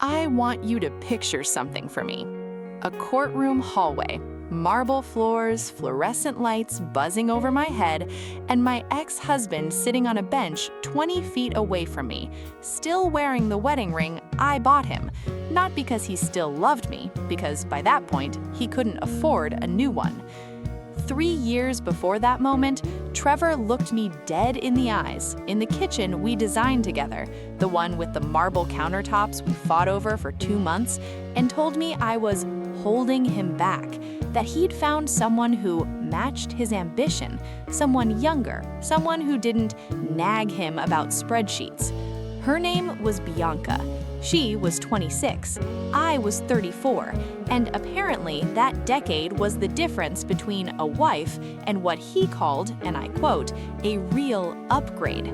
I want you to picture something for me. A courtroom hallway, marble floors, fluorescent lights buzzing over my head, and my ex-husband sitting on a bench 20 feet away from me, still wearing the wedding ring I bought him. Not because he still loved me, because by that point, he couldn't afford a new one. 3 years before that moment, Trevor looked me dead in the eyes in the kitchen we designed together, the one with the marble countertops we fought over for 2 months, and told me I was holding him back, that he'd found someone who matched his ambition, someone younger, someone who didn't nag him about spreadsheets. Her name was Bianca. She was 26, I was 34, and apparently that decade was the difference between a wife and what he called, and I quote, a real upgrade.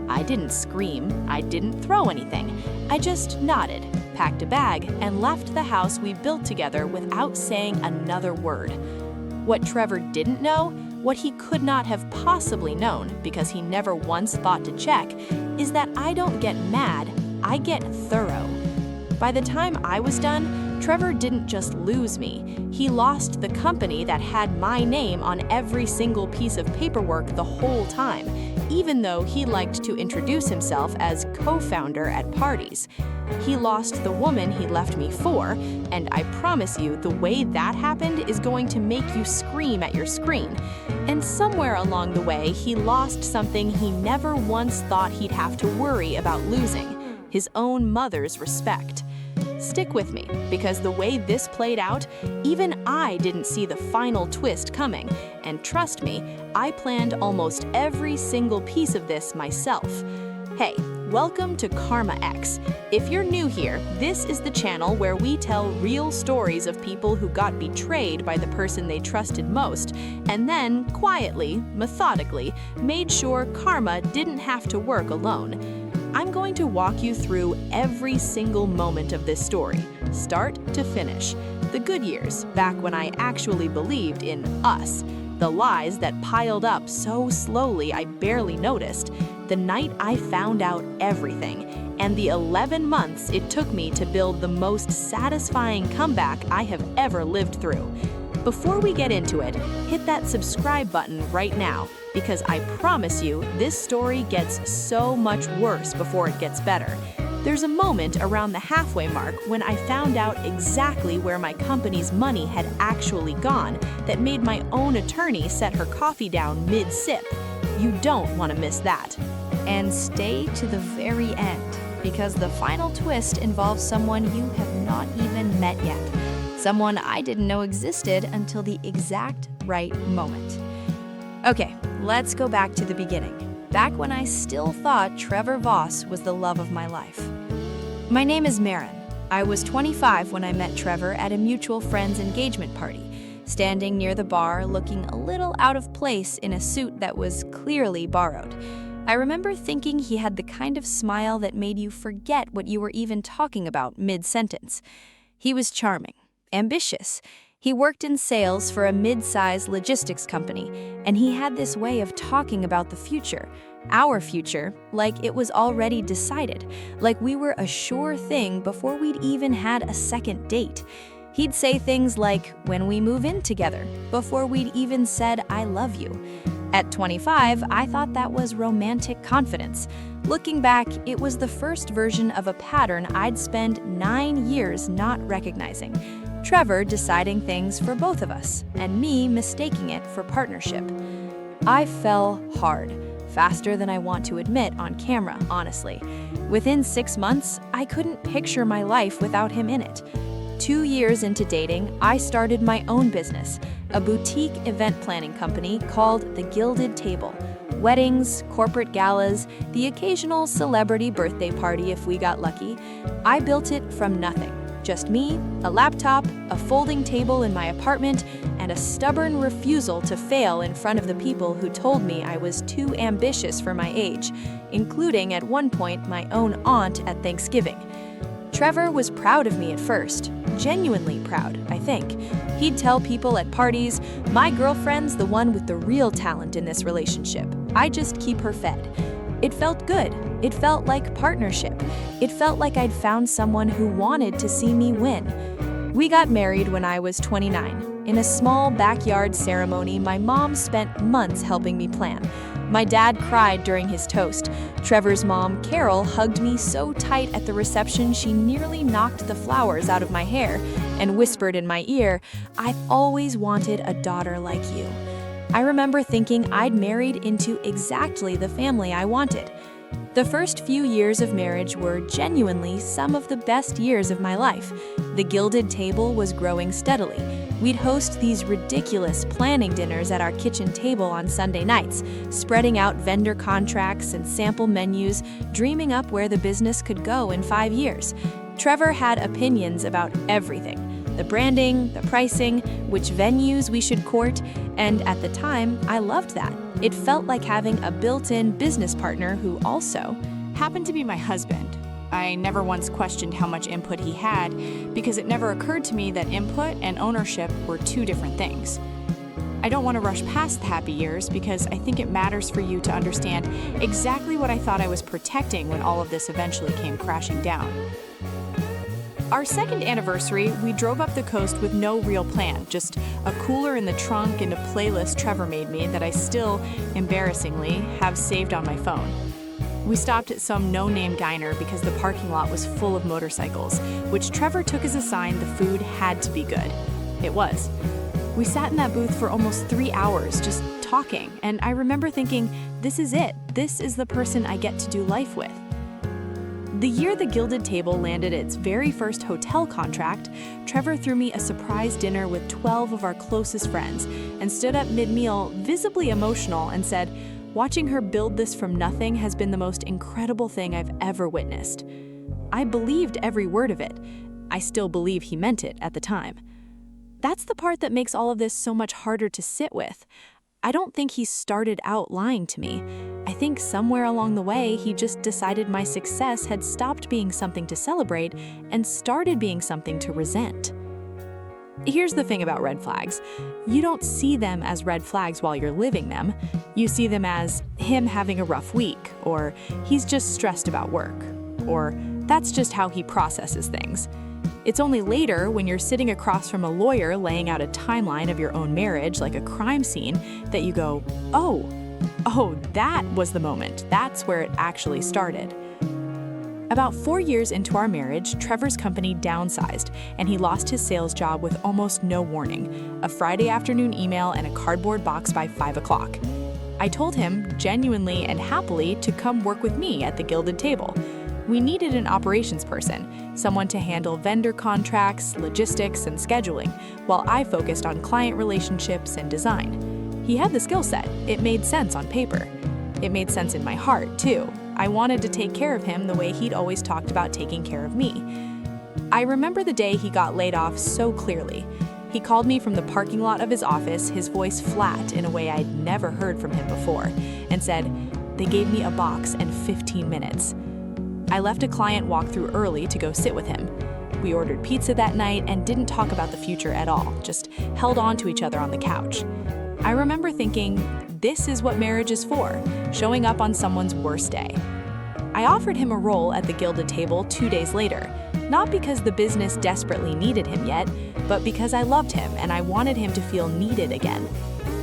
I didn't scream, I didn't throw anything. I just nodded, packed a bag, and left the house we built together without saying another word. What Trevor didn't know, what he could not have possibly known because he never once thought to check, is that I don't get mad, I get thorough. By the time I was done, Trevor didn't just lose me. He lost the company that had my name on every single piece of paperwork the whole time, even though he liked to introduce himself as co-founder at parties. He lost the woman he left me for, and I promise you the way that happened is going to make you scream at your screen. And somewhere along the way, he lost something he never once thought he'd have to worry about losing. His own mother's respect. Stick with me, because the way this played out, even I didn't see the final twist coming, and trust me, I planned almost every single piece of this myself. Hey, welcome to Karma X. If you're new here, this is the channel where we tell real stories of people who got betrayed by the person they trusted most, and then, quietly, methodically, made sure karma didn't have to work alone. I'm going to walk you through every single moment of this story, start to finish. The good years, back when I actually believed in us. The lies that piled up so slowly I barely noticed. The night I found out everything. And the 11 months it took me to build the most satisfying comeback I have ever lived through. Before we get into it, hit that subscribe button right now, because I promise you this story gets so much worse before it gets better. There's a moment around the halfway mark when I found out exactly where my company's money had actually gone that made my own attorney set her coffee down mid-sip. You don't want to miss that. And stay to the very end, because the final twist involves someone you have not even met yet. Someone I didn't know existed until the exact right moment. Okay, let's go back to the beginning. Back when I still thought Trevor Voss was the love of my life. My name is Maren. I was 25 when I met Trevor at a mutual friend's engagement party, standing near the bar looking a little out of place in a suit that was clearly borrowed. I remember thinking he had the kind of smile that made you forget what you were even talking about mid-sentence. He was charming. Ambitious. He worked in sales for a mid-sized logistics company, and he had this way of talking about the future, our future, like it was already decided, like we were a sure thing before we'd even had a second date. He'd say things like, when we move in together, before we'd even said, I love you. At 25, I thought that was romantic confidence. Looking back, it was the first version of a pattern I'd spend 9 years not recognizing. Trevor deciding things for both of us, and me mistaking it for partnership. I fell hard, faster than I want to admit on camera, honestly. Within 6 months, I couldn't picture my life without him in it. 2 years into dating, I started my own business, a boutique event planning company called The Gilded Table. Weddings, corporate galas, the occasional celebrity birthday party if we got lucky. I built it from nothing. Just me, a laptop, a folding table in my apartment, and a stubborn refusal to fail in front of the people who told me I was too ambitious for my age, including at one point my own aunt at Thanksgiving. Trevor was proud of me at first, genuinely proud, I think. He'd tell people at parties, my girlfriend's the one with the real talent in this relationship. I just keep her fed. It felt good. It felt like partnership. It felt like I'd found someone who wanted to see me win. We got married when I was 29. In a small backyard ceremony my mom spent months helping me plan. My dad cried during his toast. Trevor's mom, Carol, hugged me so tight at the reception she nearly knocked the flowers out of my hair and whispered in my ear, "I've always wanted a daughter like you." I remember thinking I'd married into exactly the family I wanted. The first few years of marriage were genuinely some of the best years of my life. The gilded table was growing steadily. We'd host these ridiculous planning dinners at our kitchen table on Sunday nights, spreading out vendor contracts and sample menus, dreaming up where the business could go in 5 years. Trevor had opinions about everything: the branding, the pricing, which venues we should court, and at the time, I loved that. It felt like having a built-in business partner who also happened to be my husband. I never once questioned how much input he had because it never occurred to me that input and ownership were two different things. I don't want to rush past the happy years because I think it matters for you to understand exactly what I thought I was protecting when all of this eventually came crashing down. Our second anniversary, we drove up the coast with no real plan, just a cooler in the trunk and a playlist Trevor made me that I still, embarrassingly, have saved on my phone. We stopped at some no-name diner because the parking lot was full of motorcycles, which Trevor took as a sign the food had to be good. It was. We sat in that booth for almost 3 hours just talking, and I remember thinking, this is it. This is the person I get to do life with. The year the Gilded Table landed its very first hotel contract, Trevor threw me a surprise dinner with 12 of our closest friends and stood up mid-meal, visibly emotional, and said, "Watching her build this from nothing has been the most incredible thing I've ever witnessed." I believed every word of it. I still believe he meant it at the time. That's the part that makes all of this so much harder to sit with. I don't think he started out lying to me. I think somewhere along the way, he just decided my success had stopped being something to celebrate and started being something to resent. Here's the thing about red flags. You don't see them as red flags while you're living them. You see them as him having a rough week, or he's just stressed about work, or that's just how he processes things. It's only later, when you're sitting across from a lawyer laying out a timeline of your own marriage like a crime scene, that you go, oh, that was the moment. That's where it actually started. About 4 years into our marriage, Trevor's company downsized, and he lost his sales job with almost no warning, a Friday afternoon email and a cardboard box by 5 o'clock. I told him, genuinely and happily, to come work with me at the Gilded Table. We needed an operations person, someone to handle vendor contracts, logistics, and scheduling, while I focused on client relationships and design. He had the skill set. It made sense on paper. It made sense in my heart, too. I wanted to take care of him the way he'd always talked about taking care of me. I remember the day he got laid off so clearly. He called me from the parking lot of his office, his voice flat in a way I'd never heard from him before, and said, "They gave me a box and 15 minutes. I left a client walkthrough early to go sit with him. We ordered pizza that night and didn't talk about the future at all, just held on to each other on the couch. I remember thinking, this is what marriage is for, showing up on someone's worst day. I offered him a role at the Gilded Table 2 days later, not because the business desperately needed him yet, but because I loved him and I wanted him to feel needed again.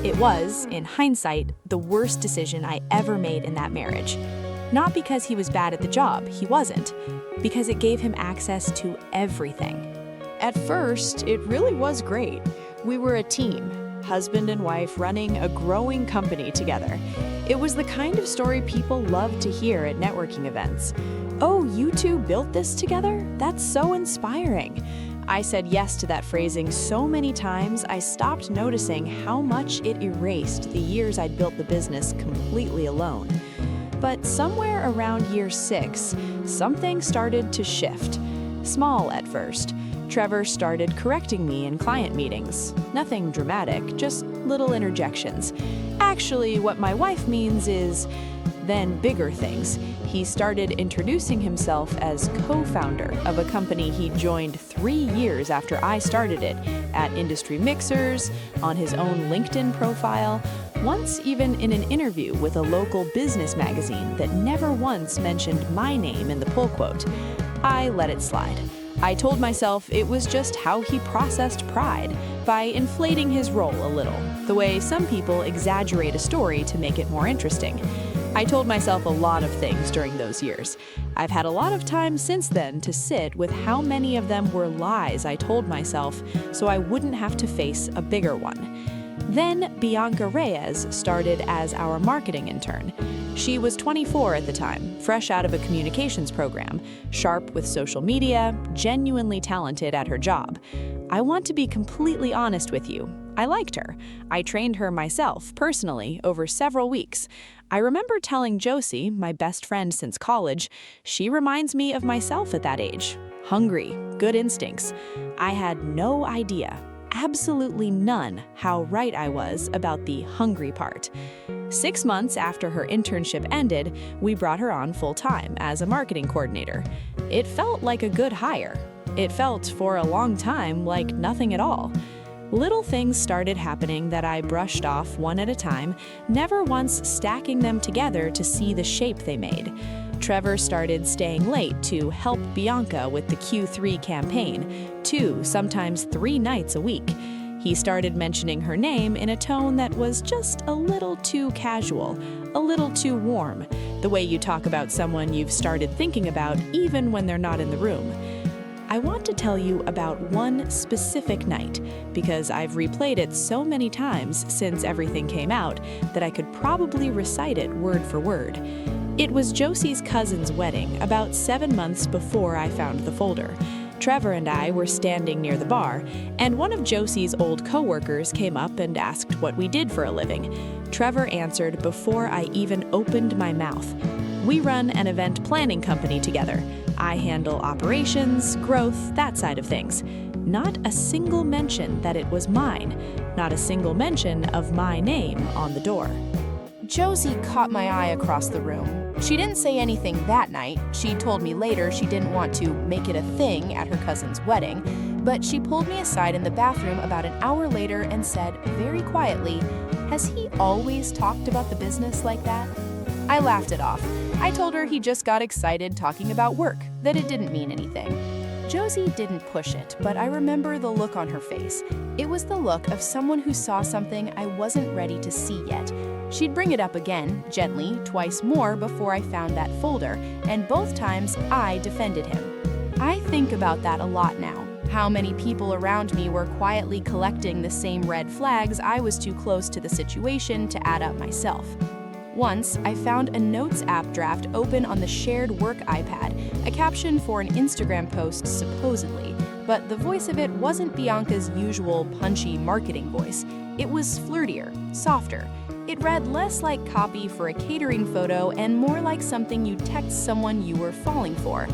It was, in hindsight, the worst decision I ever made in that marriage. Not because he was bad at the job, he wasn't, because it gave him access to everything. At first, it really was great. We were a team, husband and wife running a growing company together. It was the kind of story people love to hear at networking events. "Oh, you two built this together? That's so inspiring." I said yes to that phrasing so many times I stopped noticing how much it erased the years I'd built the business completely alone. But somewhere around year 6, something started to shift. Small at first. Trevor started correcting me in client meetings. Nothing dramatic, just little interjections. Actually, what my wife means is, then bigger things. He started introducing himself as co-founder of a company he joined 3 years after I started it, at industry mixers, on his own LinkedIn profile. Once even in an interview with a local business magazine that never once mentioned my name in the pull quote. I let it slide. I told myself it was just how he processed pride, by inflating his role a little, the way some people exaggerate a story to make it more interesting. I told myself a lot of things during those years. I've had a lot of time since then to sit with how many of them were lies I told myself so I wouldn't have to face a bigger one. Then Bianca Reyes started as our marketing intern. She was 24 at the time, fresh out of a communications program, sharp with social media, genuinely talented at her job. I want to be completely honest with you. I liked her. I trained her myself, personally, over several weeks. I remember telling Josie, my best friend since college, she reminds me of myself at that age. Hungry, good instincts. I had no idea, absolutely none, how right I was about the hungry part. 6 months after her internship ended, we brought her on full-time as a marketing coordinator. It felt like a good hire. It felt, for a long time, like nothing at all. Little things started happening that I brushed off one at a time, never once stacking them together to see the shape they made. Trevor started staying late to help Bianca with the Q3 campaign, 2, sometimes 3 nights a week. He started mentioning her name in a tone that was just a little too casual, a little too warm, the way you talk about someone you've started thinking about even when they're not in the room. I want to tell you about one specific night, because I've replayed it so many times since everything came out that I could probably recite it word for word. It was Josie's cousin's wedding, about 7 months before I found the folder. Trevor and I were standing near the bar, and one of Josie's old coworkers came up and asked what we did for a living. Trevor answered before I even opened my mouth. We run an event planning company together. I handle operations, growth, that side of things. Not a single mention that it was mine. Not a single mention of my name on the door. Josie caught my eye across the room. She didn't say anything that night. She told me later she didn't want to make it a thing at her cousin's wedding, but she pulled me aside in the bathroom about an hour later and said, very quietly, "Has he always talked about the business like that?" I laughed it off. I told her he just got excited talking about work, that it didn't mean anything. Josie didn't push it, but I remember the look on her face. It was the look of someone who saw something I wasn't ready to see yet. She'd bring it up again, gently, twice more before I found that folder, and both times I defended him. I think about that a lot now. How many people around me were quietly collecting the same red flags I was too close to the situation to add up myself. Once, I found a Notes app draft open on the shared work iPad, a caption for an Instagram post supposedly, but the voice of it wasn't Bianca's usual punchy marketing voice. It was flirtier, softer. It read less like copy for a catering photo and more like something you text someone you were falling for.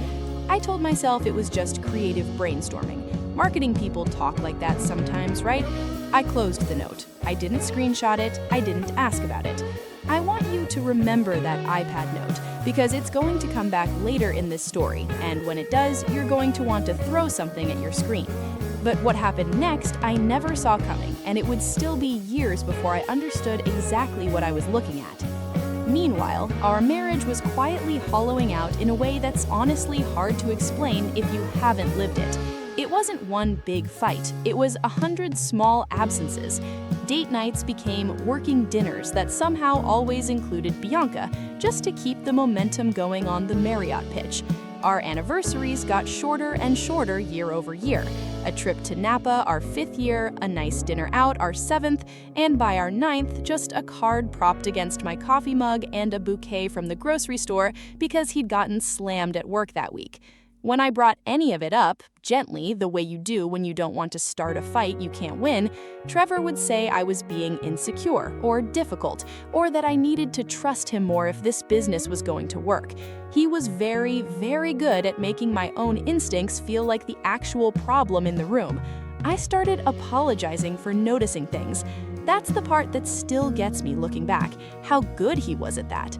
I told myself it was just creative brainstorming. Marketing people talk like that sometimes, right? I closed the note. I didn't screenshot it. I didn't ask about it. I want you to remember that iPad note, because it's going to come back later in this story, and when it does, you're going to want to throw something at your screen. But what happened next, I never saw coming, and it would still be years before I understood exactly what I was looking at. Meanwhile, our marriage was quietly hollowing out in a way that's honestly hard to explain if you haven't lived it. It wasn't one big fight, it was 100 small absences. Date nights became working dinners that somehow always included Bianca, just to keep the momentum going on the Marriott pitch. Our anniversaries got shorter and shorter year over year. A trip to Napa our 5th year, a nice dinner out our 7th, and by our 9th, just a card propped against my coffee mug and a bouquet from the grocery store because he'd gotten slammed at work that week. When I brought any of it up, gently, the way you do when you don't want to start a fight you can't win, Trevor would say I was being insecure or difficult, or that I needed to trust him more if this business was going to work. He was very, very good at making my own instincts feel like the actual problem in the room. I started apologizing for noticing things. That's the part that still gets me looking back, how good he was at that.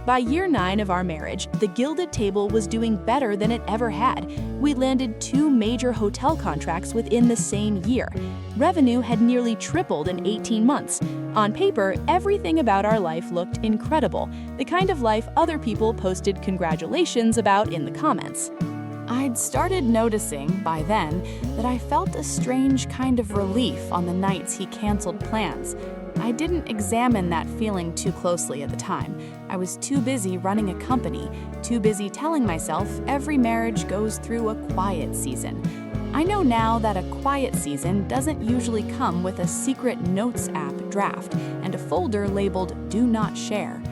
By year 9 of our marriage, the Gilded Table was doing better than it ever had. We landed 2 major hotel contracts within the same year. Revenue had nearly tripled in 18 months. On paper, everything about our life looked incredible, the kind of life other people posted congratulations about in the comments. I'd started noticing, by then, that I felt a strange kind of relief on the nights he canceled plans. I didn't examine that feeling too closely at the time. I was too busy running a company, too busy telling myself every marriage goes through a quiet season. I know now that a quiet season doesn't usually come with a secret notes app draft and a folder labeled "Do Not Share."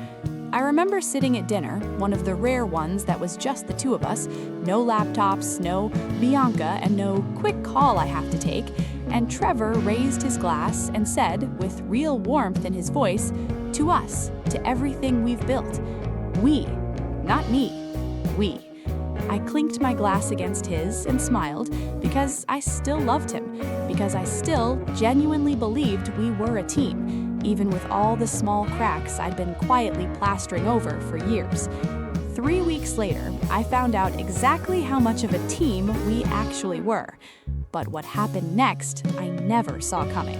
I remember sitting at dinner, one of the rare ones that was just the 2 of us, no laptops, no Bianca, and no quick call I have to take, and Trevor raised his glass and said, with real warmth in his voice, "To us, to everything we've built. We, not me, we." I clinked my glass against his and smiled because I still loved him, because I still genuinely believed we were a team, even with all the small cracks I'd been quietly plastering over for years. 3 weeks later, I found out exactly how much of a team we actually were. But what happened next, I never saw coming.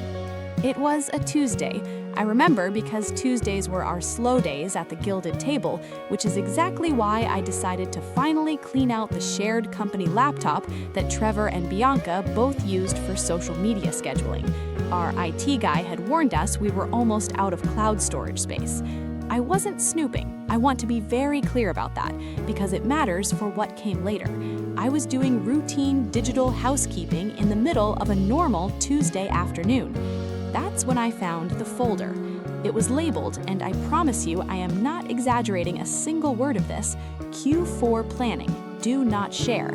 It was a Tuesday. I remember because Tuesdays were our slow days at the Gilded Table, which is exactly why I decided to finally clean out the shared company laptop that Trevor and Bianca both used for social media scheduling. Our IT guy had warned us we were almost out of cloud storage space. I wasn't snooping. I want to be very clear about that, because it matters for what came later. I was doing routine digital housekeeping in the middle of a normal Tuesday afternoon. That's when I found the folder. It was labeled, and I promise you I am not exaggerating a single word of this, Q4 Planning, Do Not Share.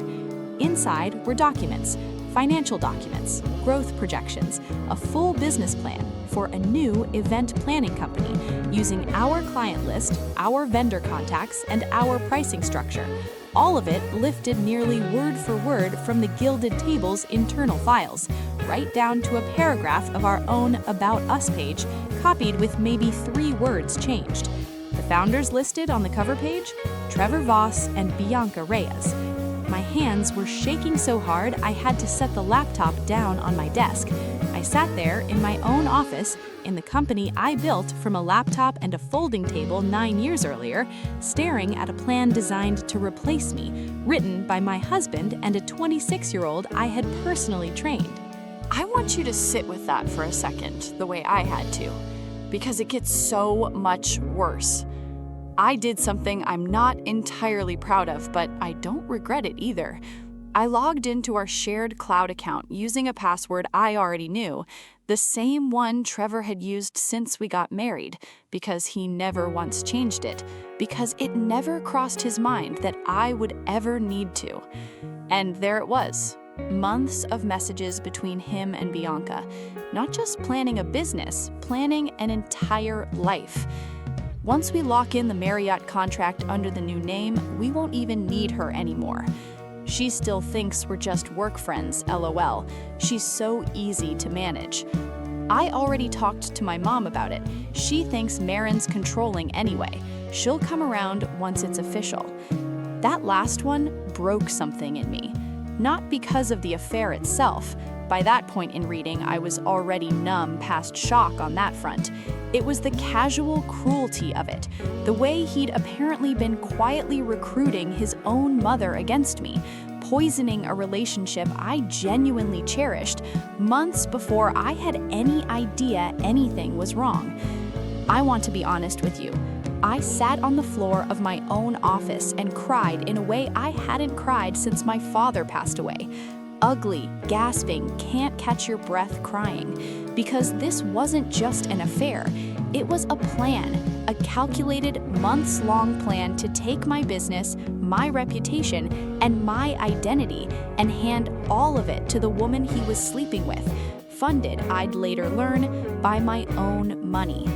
Inside were documents, financial documents, growth projections, a full business plan for a new event planning company using our client list, our vendor contacts, and our pricing structure. All of it lifted nearly word for word from the Gilded Table's internal files, right down to a paragraph of our own About Us page, copied with maybe 3 words changed. The founders listed on the cover page, Trevor Voss and Bianca Reyes. My hands were shaking so hard I had to set the laptop down on my desk. I sat there in my own office, in the company I built from a laptop and a folding table 9 years earlier, staring at a plan designed to replace me, written by my husband and a 26-year-old I had personally trained. I want you to sit with that for a second, the way I had to, because it gets so much worse. I did something I'm not entirely proud of, but I don't regret it either. I logged into our shared cloud account using a password I already knew, the same one Trevor had used since we got married, because he never once changed it, because it never crossed his mind that I would ever need to. And there it was, months of messages between him and Bianca, not just planning a business, planning an entire life. Once we lock in the Marriott contract under the new name, we won't even need her anymore. She still thinks we're just work friends, LOL. She's so easy to manage. I already talked to my mom about it. She thinks Maren's controlling anyway. She'll come around once it's official. That last one broke something in me. Not because of the affair itself. By that point in reading, I was already numb past shock on that front. It was the casual cruelty of it, the way he'd apparently been quietly recruiting his own mother against me, poisoning a relationship I genuinely cherished months before I had any idea anything was wrong. I want to be honest with you. I sat on the floor of my own office and cried in a way I hadn't cried since my father passed away. Ugly, gasping, can't catch your breath crying. Because this wasn't just an affair. It was a plan, a calculated, months-long plan to take my business, my reputation, and my identity and hand all of it to the woman he was sleeping with, funded, I'd later learn, by my own money.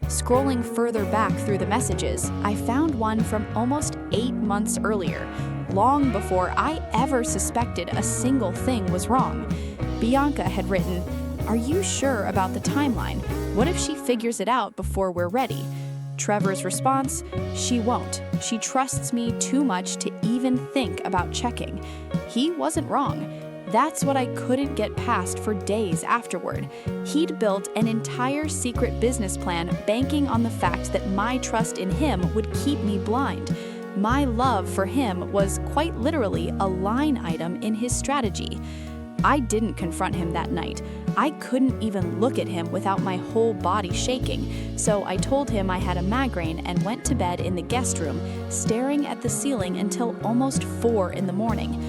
Scrolling further back through the messages, I found one from almost 8 months earlier, long before I ever suspected a single thing was wrong. Bianca had written, "Are you sure about the timeline? What if she figures it out before we're ready?" Trevor's response, "She won't. She trusts me too much to even think about checking." He wasn't wrong. That's what I couldn't get past for days afterward. He'd built an entire secret business plan banking on the fact that my trust in him would keep me blind. My love for him was quite literally a line item in his strategy. I didn't confront him that night. I couldn't even look at him without my whole body shaking, so I told him I had a migraine and went to bed in the guest room, staring at the ceiling until almost 4 in the morning.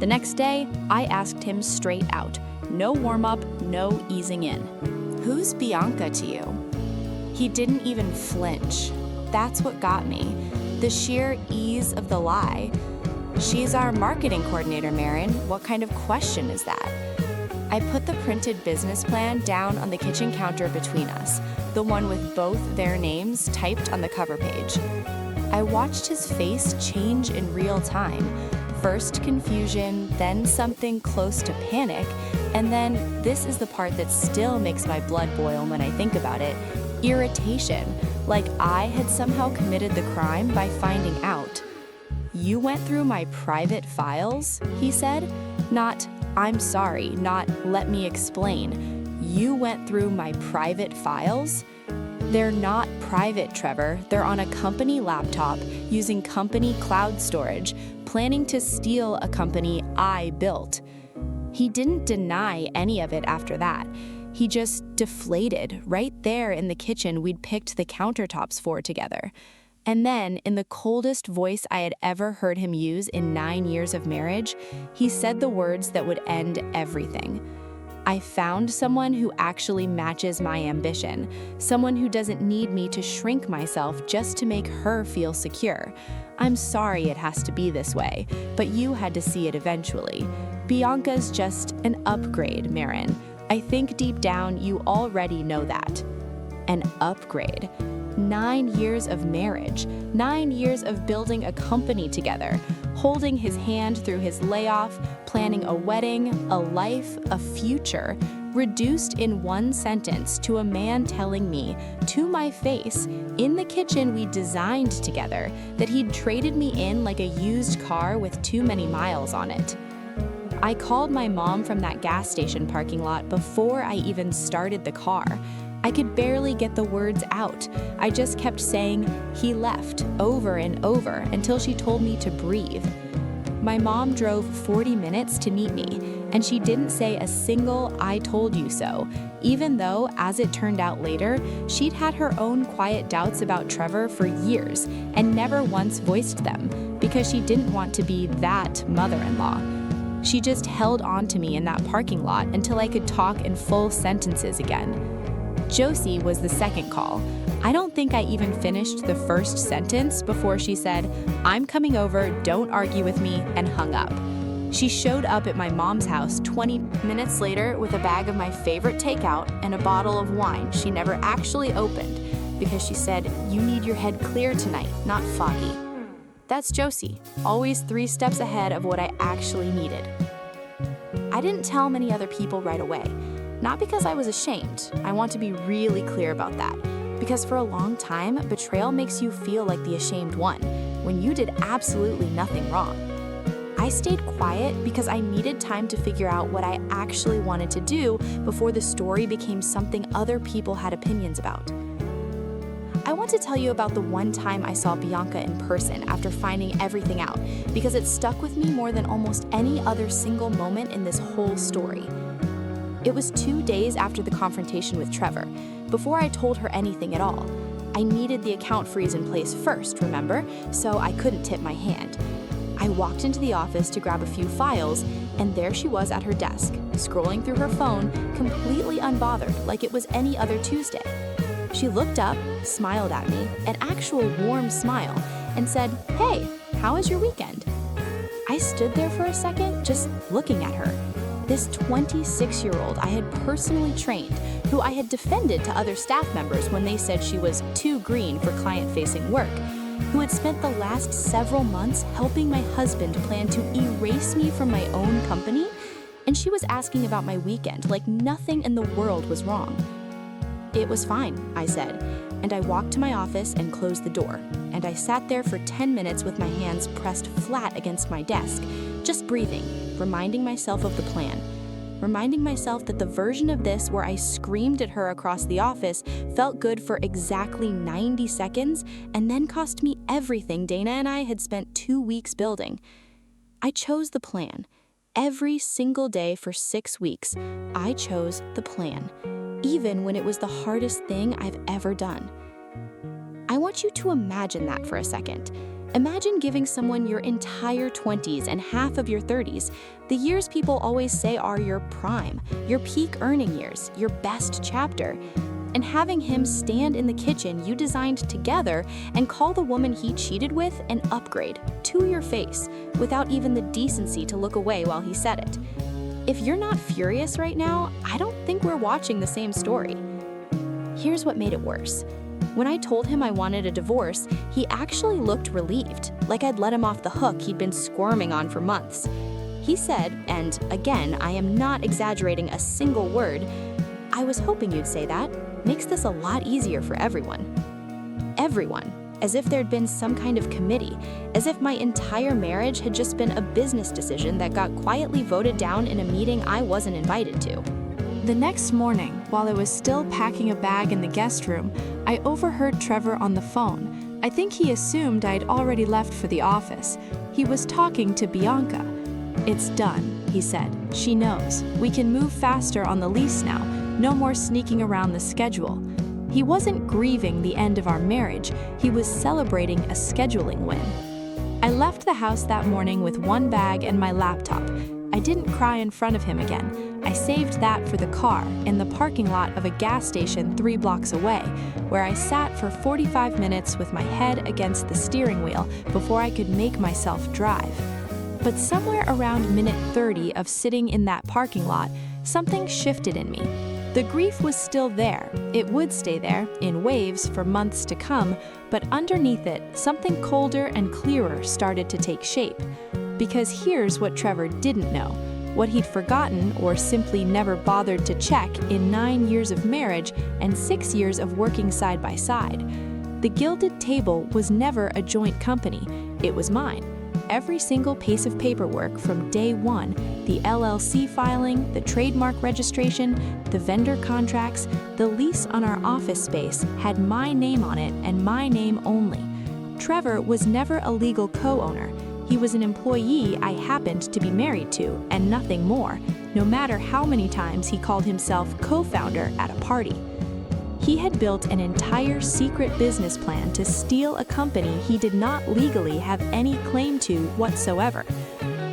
The next day, I asked him straight out. No warm-up, no easing in. Who's Bianca to you? He didn't even flinch. That's what got me. The sheer ease of the lie. She's our marketing coordinator, Maren. What kind of question is that? I put the printed business plan down on the kitchen counter between us, the one with both their names typed on the cover page. I watched his face change in real time. First confusion, then something close to panic, and then, this is the part that still makes my blood boil when I think about it, irritation, like I had somehow committed the crime by finding out. "You went through my private files?" he said. Not, "I'm sorry," not, "let me explain." You went through my private files? They're not private, Trevor. They're on a company laptop using company cloud storage, planning to steal a company I built. He didn't deny any of it after that. He just deflated right there in the kitchen we'd picked the countertops for together. And then, in the coldest voice I had ever heard him use in 9 years of marriage, he said the words that would end everything. "I found someone who actually matches my ambition, someone who doesn't need me to shrink myself just to make her feel secure. I'm sorry it has to be this way, but you had to see it eventually. Bianca's just an upgrade, Maren. I think deep down you already know that." An upgrade. 9 years of marriage, 9 years of building a company together, holding his hand through his layoff, planning a wedding, a life, a future, reduced in one sentence to a man telling me, to my face, in the kitchen we designed together, that he'd traded me in like a used car with too many miles on it. I called my mom from that gas station parking lot before I even started the car. I could barely get the words out. I just kept saying, "He left," over and over until she told me to breathe. My mom drove 40 minutes to meet me, and she didn't say a single "I told you so," even though, as it turned out later, she'd had her own quiet doubts about Trevor for years and never once voiced them, because she didn't want to be that mother-in-law. She just held on to me in that parking lot until I could talk in full sentences again. Josie was the second call. I don't think I even finished the first sentence before she said, "I'm coming over, don't argue with me," and hung up. She showed up at my mom's house 20 minutes later with a bag of my favorite takeout and a bottle of wine she never actually opened because she said, "You need your head clear tonight, not foggy." That's Josie, always 3 steps ahead of what I actually needed. I didn't tell many other people right away. Not because I was ashamed. I want to be really clear about that. Because for a long time, betrayal makes you feel like the ashamed one, when you did absolutely nothing wrong. I stayed quiet because I needed time to figure out what I actually wanted to do before the story became something other people had opinions about. I want to tell you about the one time I saw Bianca in person after finding everything out, because it stuck with me more than almost any other single moment in this whole story. It was 2 days after the confrontation with Trevor, before I told her anything at all. I needed the account freeze in place first, remember? So I couldn't tip my hand. I walked into the office to grab a few files, and there she was at her desk, scrolling through her phone, completely unbothered, like it was any other Tuesday. She looked up, smiled at me, an actual warm smile, and said, "Hey, how was your weekend?" I stood there for a second, just looking at her. This 26-year-old I had personally trained, who I had defended to other staff members when they said she was too green for client-facing work, who had spent the last several months helping my husband plan to erase me from my own company, and she was asking about my weekend like nothing in the world was wrong. It was fine, I said, and I walked to my office and closed the door, and I sat there for 10 minutes with my hands pressed flat against my desk, just breathing, reminding myself of the plan. Reminding myself that the version of this where I screamed at her across the office felt good for exactly 90 seconds and then cost me everything Dana and I had spent 2 weeks building. I chose the plan. Every single day for 6 weeks, I chose the plan, even when it was the hardest thing I've ever done. I want you to imagine that for a second. Imagine giving someone your entire 20s and half of your 30s, the years people always say are your prime, your peak earning years, your best chapter, and having him stand in the kitchen you designed together and call the woman he cheated with an upgrade to your face without even the decency to look away while he said it. If you're not furious right now, I don't think we're watching the same story. Here's what made it worse. When I told him I wanted a divorce, he actually looked relieved, like I'd let him off the hook he'd been squirming on for months. He said, and again, I am not exaggerating a single word, "I was hoping you'd say that. Makes this a lot easier for everyone." Everyone, as if there'd been some kind of committee, as if my entire marriage had just been a business decision that got quietly voted down in a meeting I wasn't invited to. The next morning, while I was still packing a bag in the guest room, I overheard Trevor on the phone. I think he assumed I'd already left for the office. He was talking to Bianca. "It's done," he said. "She knows. We can move faster on the lease now. No more sneaking around the schedule." He wasn't grieving the end of our marriage. He was celebrating a scheduling win. I left the house that morning with one bag and my laptop. I didn't cry in front of him again. I saved that for the car in the parking lot of a gas station 3 blocks away, where I sat for 45 minutes with my head against the steering wheel before I could make myself drive. But somewhere around minute 30 of sitting in that parking lot, something shifted in me. The grief was still there. It would stay there, in waves, for months to come, but underneath it, something colder and clearer started to take shape. Because here's what Trevor didn't know, what he'd forgotten or simply never bothered to check in 9 years of marriage and 6 years of working side by side. The Gilded Table was never a joint company. It was mine. Every single piece of paperwork from day one, the LLC filing, the trademark registration, the vendor contracts, the lease on our office space had my name on it and my name only. Trevor was never a legal co-owner. He was an employee I happened to be married to, and nothing more, no matter how many times he called himself co-founder at a party. He had built an entire secret business plan to steal a company he did not legally have any claim to whatsoever.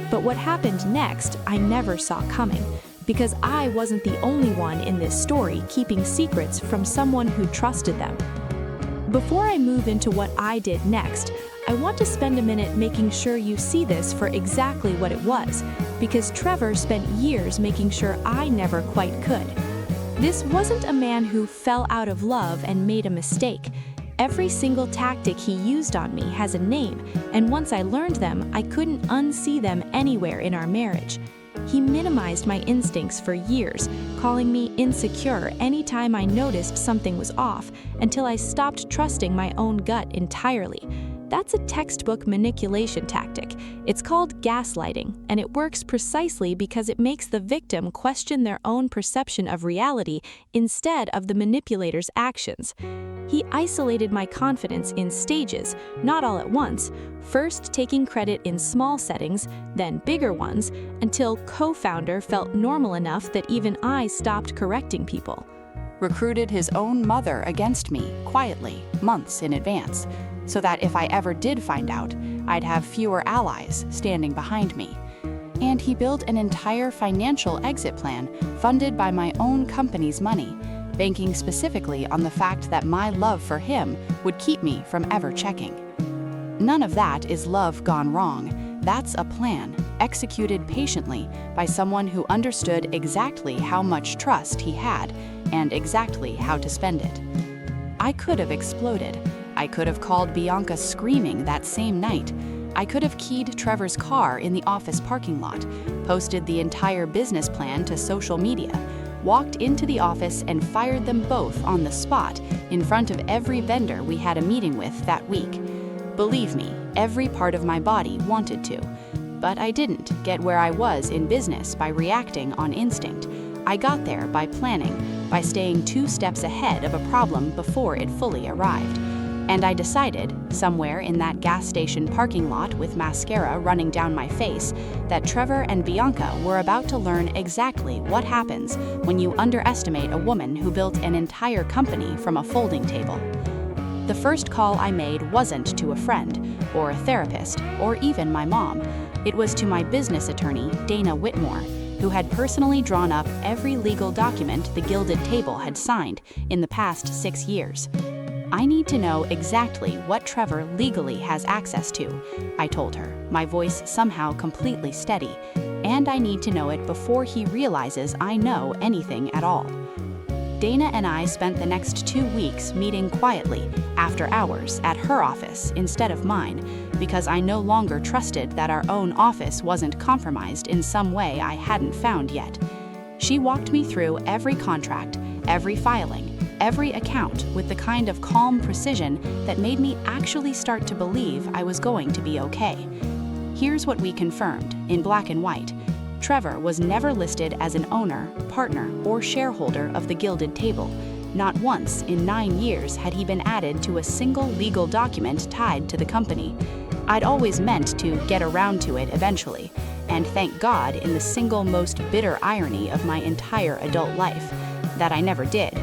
But what happened next, I never saw coming, because I wasn't the only one in this story keeping secrets from someone who trusted them. Before I move into what I did next, I want to spend a minute making sure you see this for exactly what it was, because Trevor spent years making sure I never quite could. This wasn't a man who fell out of love and made a mistake. Every single tactic he used on me has a name, and once I learned them, I couldn't unsee them anywhere in our marriage. He minimized my instincts for years, calling me insecure anytime I noticed something was off, until I stopped trusting my own gut entirely. That's a textbook manipulation tactic. It's called gaslighting, and it works precisely because it makes the victim question their own perception of reality instead of the manipulator's actions. He isolated my confidence in stages, not all at once, first taking credit in small settings, then bigger ones, until co-founder felt normal enough that even I stopped correcting people. Recruited his own mother against me, quietly, months in advance, so that if I ever did find out, I'd have fewer allies standing behind me. And he built an entire financial exit plan funded by my own company's money, banking specifically on the fact that my love for him would keep me from ever checking. None of that is love gone wrong. That's a plan, executed patiently by someone who understood exactly how much trust he had and exactly how to spend it. I could have exploded. I could have called Bianca screaming that same night. I could have keyed Trevor's car in the office parking lot, posted the entire business plan to social media. walked into the office and fired them both on the spot in front of every vendor we had a meeting with that week. Believe me, every part of my body wanted to. But I didn't get where I was in business by reacting on instinct. I got there by planning, by staying 2 steps ahead of a problem before it fully arrived. And I decided, somewhere in that gas station parking lot with mascara running down my face, that Trevor and Bianca were about to learn exactly what happens when you underestimate a woman who built an entire company from a folding table. The first call I made wasn't to a friend, or a therapist, or even my mom. It was to my business attorney, Dana Whitmore, who had personally drawn up every legal document the Gilded Table had signed in the past 6 years. I need to know exactly what Trevor legally has access to, I told her, my voice somehow completely steady, and I need to know it before he realizes I know anything at all. Dana and I spent the next 2 weeks meeting quietly, after hours, at her office instead of mine, because I no longer trusted that our own office wasn't compromised in some way I hadn't found yet. She walked me through every contract, every filing, every account with the kind of calm precision that made me actually start to believe I was going to be okay. Here's what we confirmed, in black and white. Trevor was never listed as an owner, partner, or shareholder of the Gilded Table. Not once in 9 years had he been added to a single legal document tied to the company. I'd always meant to get around to it eventually, and thank God in the single most bitter irony of my entire adult life, that I never did.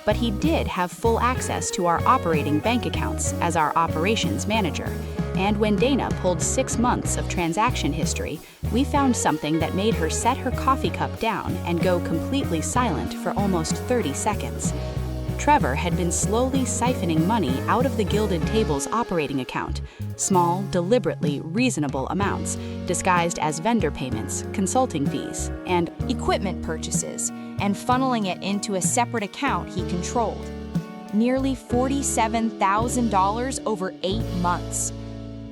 But he did have full access to our operating bank accounts as our operations manager. And when Dana pulled 6 months of transaction history, we found something that made her set her coffee cup down and go completely silent for almost 30 seconds. Trevor had been slowly siphoning money out of the Gilded Table's operating account, small, deliberately reasonable amounts, disguised as vendor payments, consulting fees, and equipment purchases, and funneling it into a separate account he controlled. Nearly $47,000 over 8 months.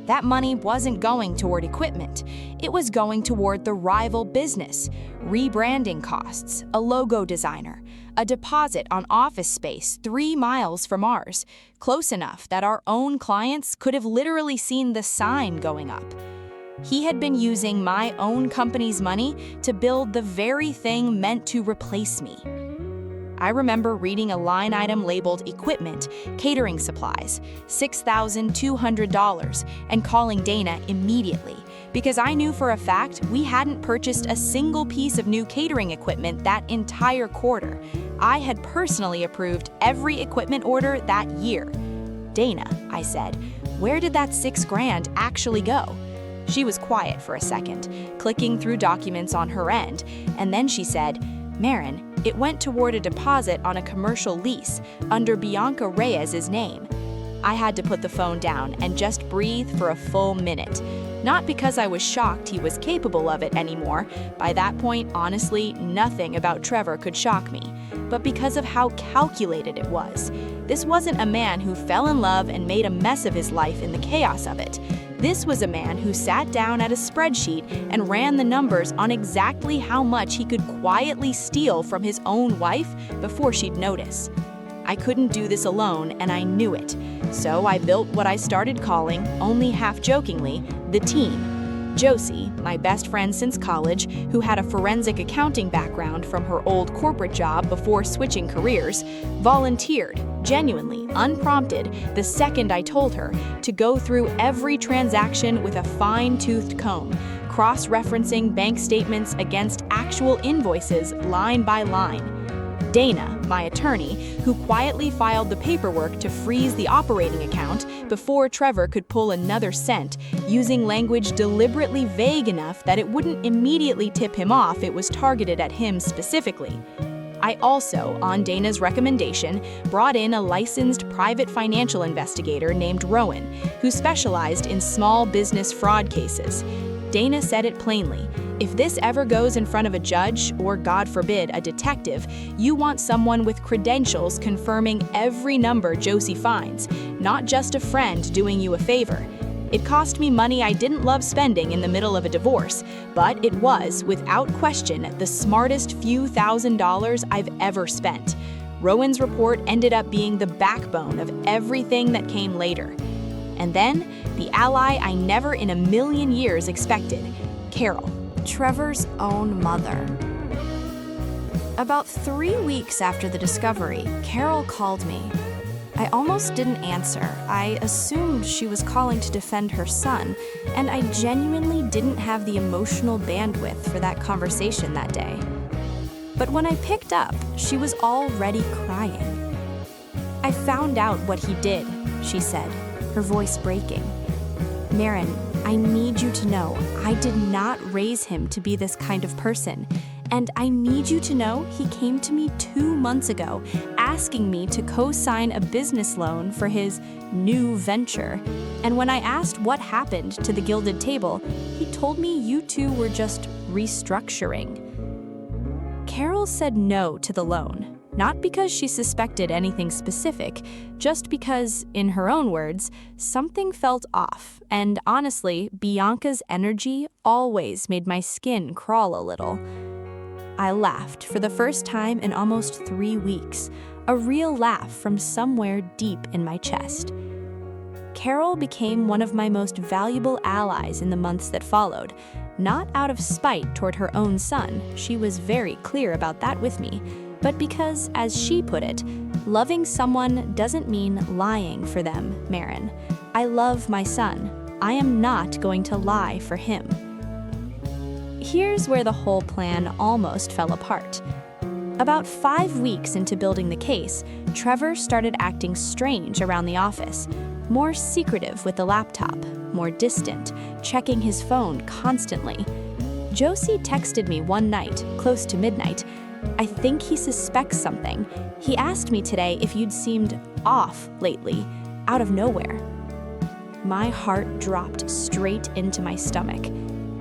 That money wasn't going toward equipment. It was going toward the rival business, rebranding costs, a logo designer, a deposit on office space 3 miles from ours, close enough that our own clients could have literally seen the sign going up. He had been using my own company's money to build the very thing meant to replace me. I remember reading a line item labeled equipment, catering supplies, $6,200, and calling Dana immediately, because I knew for a fact we hadn't purchased a single piece of new catering equipment that entire quarter. I had personally approved every equipment order that year. Dana, I said, where did that $6,000 actually go? She was quiet for a second, clicking through documents on her end, and then she said, Maren, it went toward a deposit on a commercial lease under Bianca Reyes's name. I had to put the phone down and just breathe for a full minute. Not because I was shocked he was capable of it anymore. By that point, honestly, nothing about Trevor could shock me. But because of how calculated it was. This wasn't a man who fell in love and made a mess of his life in the chaos of it. This was a man who sat down at a spreadsheet and ran the numbers on exactly how much he could quietly steal from his own wife before she'd notice. I couldn't do this alone, and I knew it. So I built what I started calling, only half-jokingly, the team. Josie, my best friend since college, who had a forensic accounting background from her old corporate job before switching careers, volunteered, genuinely, unprompted, the second I told her, to go through every transaction with a fine-toothed comb, cross-referencing bank statements against actual invoices line by line. Dana, my attorney, who quietly filed the paperwork to freeze the operating account before Trevor could pull another cent, using language deliberately vague enough that it wouldn't immediately tip him off it was targeted at him specifically. I also, on Dana's recommendation, brought in a licensed private financial investigator named Rowan, who specialized in small business fraud cases. Dana said it plainly. If this ever goes in front of a judge, or God forbid, a detective, you want someone with credentials confirming every number Josie finds, not just a friend doing you a favor. It cost me money I didn't love spending in the middle of a divorce, but it was, without question, the smartest few $1,000s I've ever spent. Rowan's report ended up being the backbone of everything that came later. And then, the ally I never in a million years expected, Carol. Trevor's own mother. About 3 weeks after the discovery, Carol called me. I almost didn't answer. I assumed she was calling to defend her son, and I genuinely didn't have the emotional bandwidth for that conversation that day. But when I picked up, she was already crying. "I found out what he did," she said, her voice breaking. "Maren, I need you to know I did not raise him to be this kind of person. And I need you to know he came to me 2 months ago asking me to co-sign a business loan for his new venture. And when I asked what happened to the Gilded Table, he told me you two were just restructuring." Carol said no to the loan, not because she suspected anything specific, just because, in her own words, something felt off. And honestly, Bianca's energy always made my skin crawl a little. I laughed for the first time in almost 3 weeks, a real laugh from somewhere deep in my chest. Carol became one of my most valuable allies in the months that followed, not out of spite toward her own son, she was very clear about that with me, but because, as she put it, loving someone doesn't mean lying for them, Maren. I love my son. I am not going to lie for him. Here's where the whole plan almost fell apart. About 5 weeks into building the case, Trevor started acting strange around the office, more secretive with the laptop, more distant, checking his phone constantly. Josie texted me one night, close to midnight. "I think he suspects something. He asked me today if you'd seemed off lately, out of nowhere." My heart dropped straight into my stomach.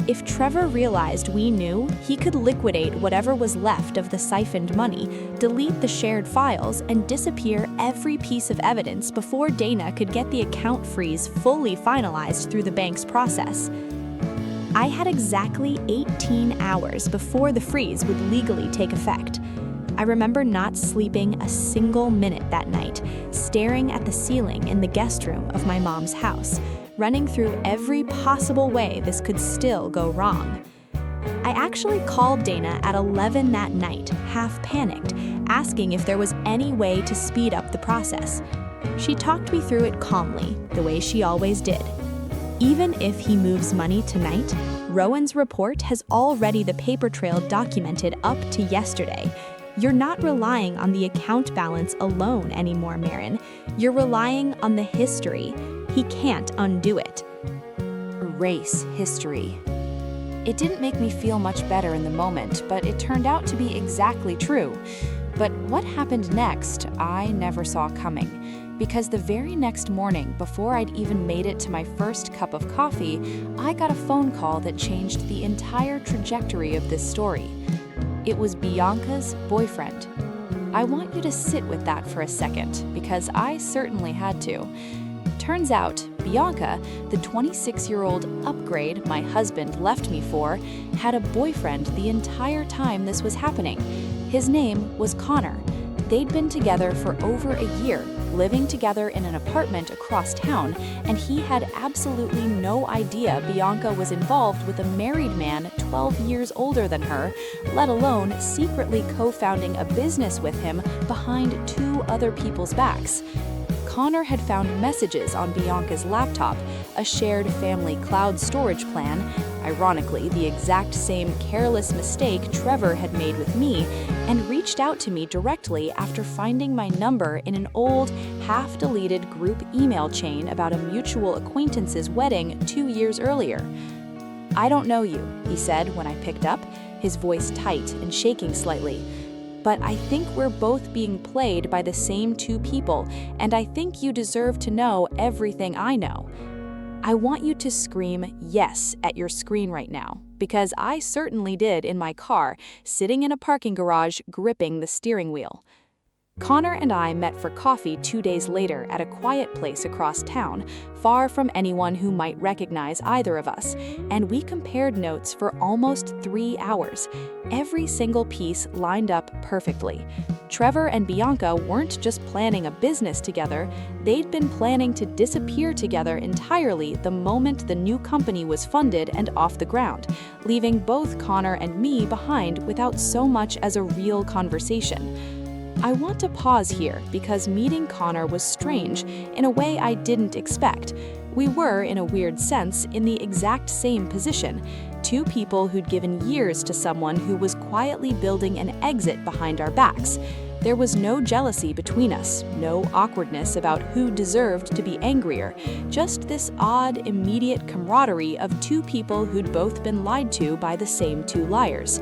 If Trevor realized we knew, he could liquidate whatever was left of the siphoned money, delete the shared files, and disappear every piece of evidence before Dana could get the account freeze fully finalized through the bank's process. I had exactly 18 hours before the freeze would legally take effect. I remember not sleeping a single minute that night, staring at the ceiling in the guest room of my mom's house, running through every possible way this could still go wrong. I actually called Dana at 11 that night, half panicked, asking if there was any way to speed up the process. She talked me through it calmly, the way she always did. Even if he moves money tonight, Rowan's report has already the paper trail documented up to yesterday. You're not relying on the account balance alone anymore, Maren. You're relying on the history. He can't undo it. Erase history. It didn't make me feel much better in the moment, but it turned out to be exactly true. But what happened next, I never saw coming. Because the very next morning, before I'd even made it to my first cup of coffee, I got a phone call that changed the entire trajectory of this story. It was Bianca's boyfriend. I want you to sit with that for a second, because I certainly had to. Turns out, Bianca, the 26-year-old upgrade my husband left me for, had a boyfriend the entire time this was happening. His name was Connor. They'd been together for over a year, living together in an apartment across town, and he had absolutely no idea Bianca was involved with a married man 12 years older than her, let alone secretly co-founding a business with him behind 2 other people's backs. Connor had found messages on Bianca's laptop, a shared family cloud storage plan, ironically the exact same careless mistake Trevor had made with me, and reached out to me directly after finding my number in an old, half-deleted group email chain about a mutual acquaintance's wedding 2 years earlier. "I don't know you," he said when I picked up, his voice tight and shaking slightly. "But I think we're both being played by the same 2 people, and I think you deserve to know everything I know. I want you to scream yes at your screen right now, because I certainly did in my car, sitting in a parking garage gripping the steering wheel." Connor and I met for coffee 2 days later at a quiet place across town, far from anyone who might recognize either of us, and we compared notes for almost 3 hours. Every single piece lined up perfectly. Trevor and Bianca weren't just planning a business together, they'd been planning to disappear together entirely the moment the new company was funded and off the ground, leaving both Connor and me behind without so much as a real conversation. I want to pause here because meeting Connor was strange in a way I didn't expect. We were, in a weird sense, in the exact same position. Two people who'd given years to someone who was quietly building an exit behind our backs. There was no jealousy between us, no awkwardness about who deserved to be angrier, just this odd, immediate camaraderie of two people who'd both been lied to by the same two liars.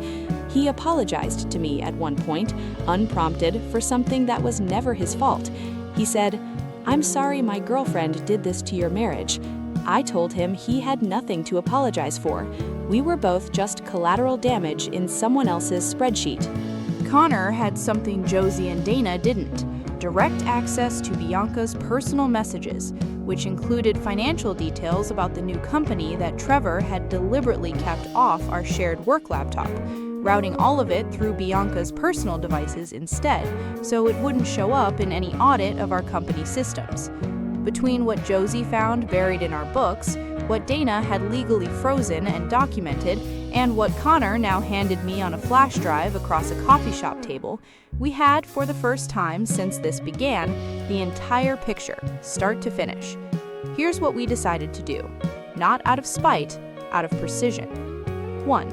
He apologized to me at one point, unprompted, for something that was never his fault. He said, "I'm sorry my girlfriend did this to your marriage." I told him he had nothing to apologize for. We were both just collateral damage in someone else's spreadsheet. Connor had something Josie and Dana didn't: direct access to Bianca's personal messages, which included financial details about the new company that Trevor had deliberately kept off our shared work laptop, routing all of it through Bianca's personal devices instead, so it wouldn't show up in any audit of our company systems. Between what Josie found buried in our books, what Dana had legally frozen and documented, and what Connor now handed me on a flash drive across a coffee shop table, we had, for the first time since this began, the entire picture, start to finish. Here's what we decided to do. Not out of spite, out of precision. 1.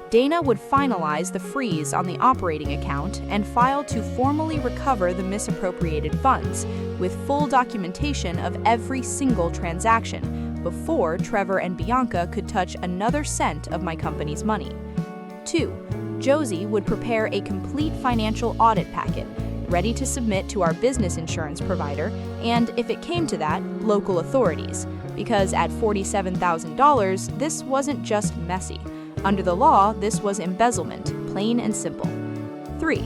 Dana would finalize the freeze on the operating account and file to formally recover the misappropriated funds, with full documentation of every single transaction, before Trevor and Bianca could touch another cent of my company's money. 2. Josie would prepare a complete financial audit packet, ready to submit to our business insurance provider and, if it came to that, local authorities, because at $47,000, this wasn't just messy. Under the law, this was embezzlement, plain and simple. 3.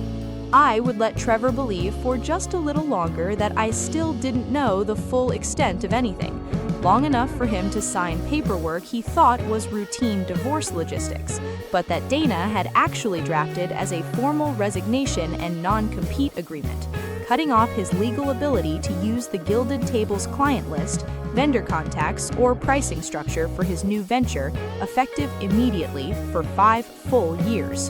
I would let Trevor believe for just a little longer that I still didn't know the full extent of anything, long enough for him to sign paperwork he thought was routine divorce logistics, but that Dana had actually drafted as a formal resignation and non-compete agreement, cutting off his legal ability to use the Gilded Tables client list, vendor contacts, or pricing structure for his new venture, effective immediately for 5 full years.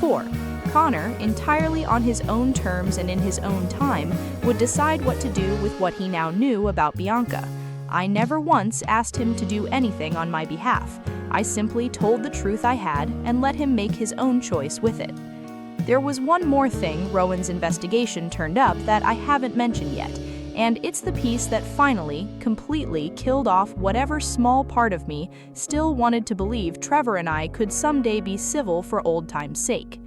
4. Connor, entirely on his own terms and in his own time, would decide what to do with what he now knew about Bianca. I never once asked him to do anything on my behalf. I simply told the truth I had and let him make his own choice with it. There was one more thing Rowan's investigation turned up that I haven't mentioned yet, and it's the piece that finally, completely killed off whatever small part of me still wanted to believe Trevor and I could someday be civil for old time's sake.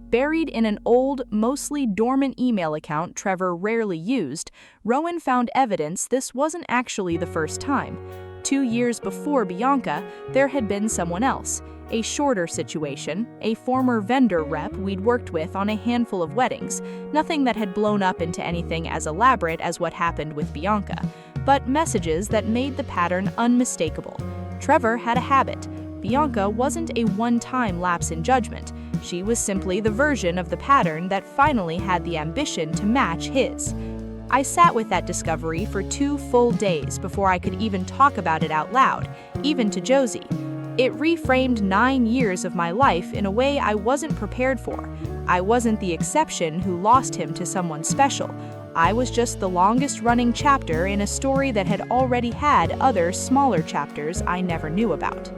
Buried in an old, mostly dormant email account Trevor rarely used, Rowan found evidence this wasn't actually the first time. 2 years before Bianca, there had been someone else, a shorter situation, a former vendor rep we'd worked with on a handful of weddings, nothing that had blown up into anything as elaborate as what happened with Bianca, but messages that made the pattern unmistakable. Trevor had a habit. Bianca wasn't a one-time lapse in judgment. She was simply the version of the pattern that finally had the ambition to match his. I sat with that discovery for 2 full days before I could even talk about it out loud, even to Josie. It reframed 9 years of my life in a way I wasn't prepared for. I wasn't the exception who lost him to someone special. I was just the longest-running chapter in a story that had already had other smaller chapters I never knew about.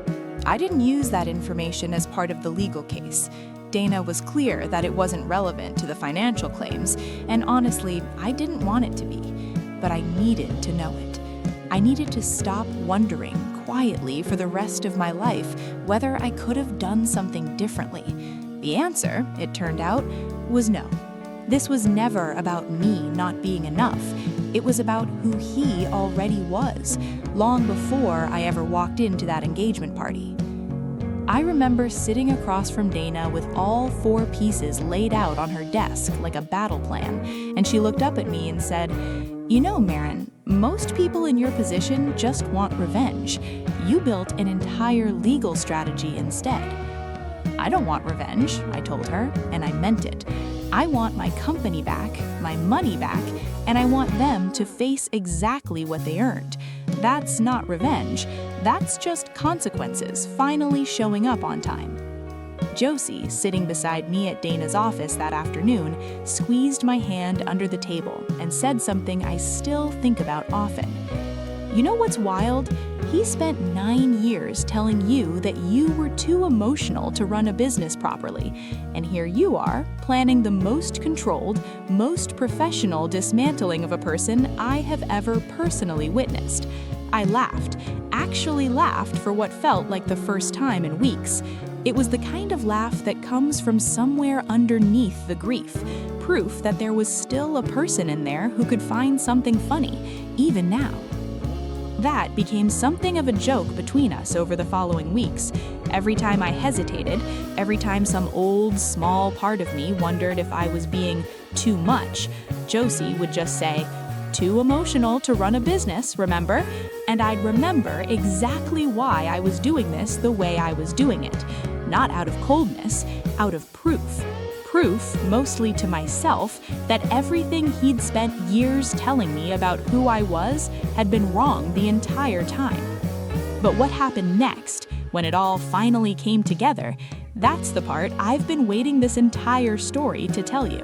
I didn't use that information as part of the legal case. Dana was clear that it wasn't relevant to the financial claims, and honestly, I didn't want it to be. But I needed to know it. I needed to stop wondering quietly for the rest of my life whether I could have done something differently. The answer, it turned out, was no. This was never about me not being enough. It was about who he already was, long before I ever walked into that engagement party. I remember sitting across from Dana with all 4 pieces laid out on her desk like a battle plan, and she looked up at me and said, "You know, Maren, most people in your position just want revenge. You built an entire legal strategy instead." "I don't want revenge," I told her, and I meant it. I want my company back, my money back, and I want them to face exactly what they earned. That's not revenge. That's just consequences finally showing up on time. Josie, sitting beside me at Dana's office that afternoon, squeezed my hand under the table and said something I still think about often. "You know what's wild? He spent 9 years telling you that you were too emotional to run a business properly, and here you are, planning the most controlled, most professional dismantling of a person I have ever personally witnessed." I laughed, actually laughed for what felt like the first time in weeks. It was the kind of laugh that comes from somewhere underneath the grief, proof that there was still a person in there who could find something funny, even now. That became something of a joke between us over the following weeks. Every time I hesitated, every time some old, small part of me wondered if I was being too much, Josie would just say, "Too emotional to run a business, remember?" And I'd remember exactly why I was doing this the way I was doing it. Not out of coldness, out of proof. Proof, mostly to myself, that everything he'd spent years telling me about who I was had been wrong the entire time. But what happened next, when it all finally came together, that's the part I've been waiting this entire story to tell you.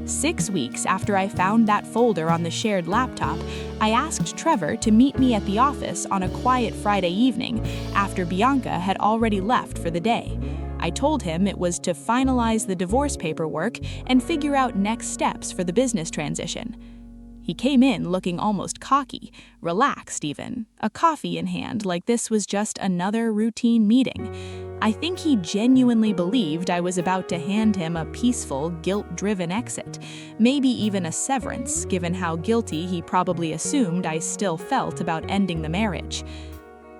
6 weeks after I found that folder on the shared laptop, I asked Trevor to meet me at the office on a quiet Friday evening after Bianca had already left for the day. I told him it was to finalize the divorce paperwork and figure out next steps for the business transition. He came in looking almost cocky, relaxed even, a coffee in hand like this was just another routine meeting. I think he genuinely believed I was about to hand him a peaceful, guilt-driven exit, maybe even a severance, given how guilty he probably assumed I still felt about ending the marriage.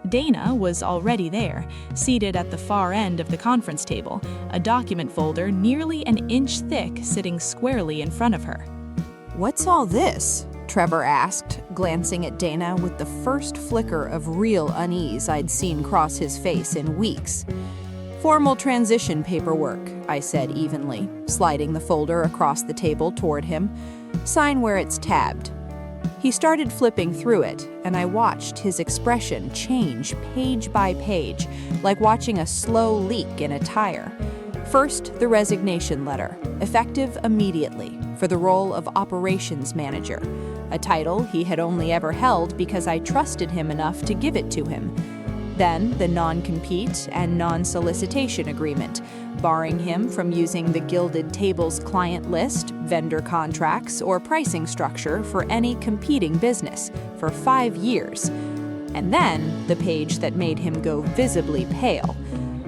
Dana was already there, seated at the far end of the conference table, a document folder nearly an inch thick sitting squarely in front of her. "What's all this?" Trevor asked, glancing at Dana with the first flicker of real unease I'd seen cross his face in weeks. "Formal transition paperwork," I said evenly, sliding the folder across the table toward him. "Sign where it's tabbed." He started flipping through it, and I watched his expression change page by page, like watching a slow leak in a tire. First, the resignation letter, effective immediately, for the role of operations manager, a title he had only ever held because I trusted him enough to give it to him. Then, the non-compete and non-solicitation agreement, barring him from using the Gilded Tables client list, vendor contracts, or pricing structure for any competing business for 5 years. And then, the page that made him go visibly pale,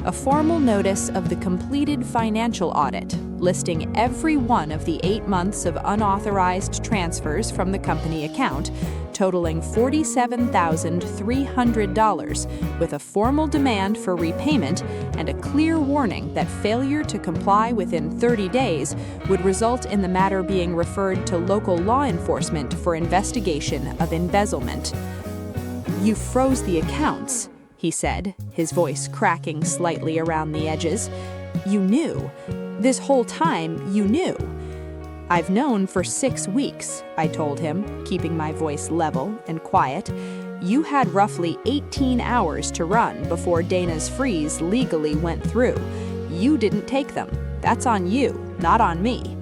a formal notice of the completed financial audit, listing every one of the 8 months of unauthorized transfers from the company account, totaling $47,300, with a formal demand for repayment and a clear warning that failure to comply within 30 days would result in the matter being referred to local law enforcement for investigation of embezzlement. "You froze the accounts," he said, his voice cracking slightly around the edges. "You knew. This whole time, you knew." "I've known for 6 weeks," I told him, keeping my voice level and quiet. "You had roughly 18 hours to run before Dana's freeze legally went through. You didn't take them. That's on you, not on me."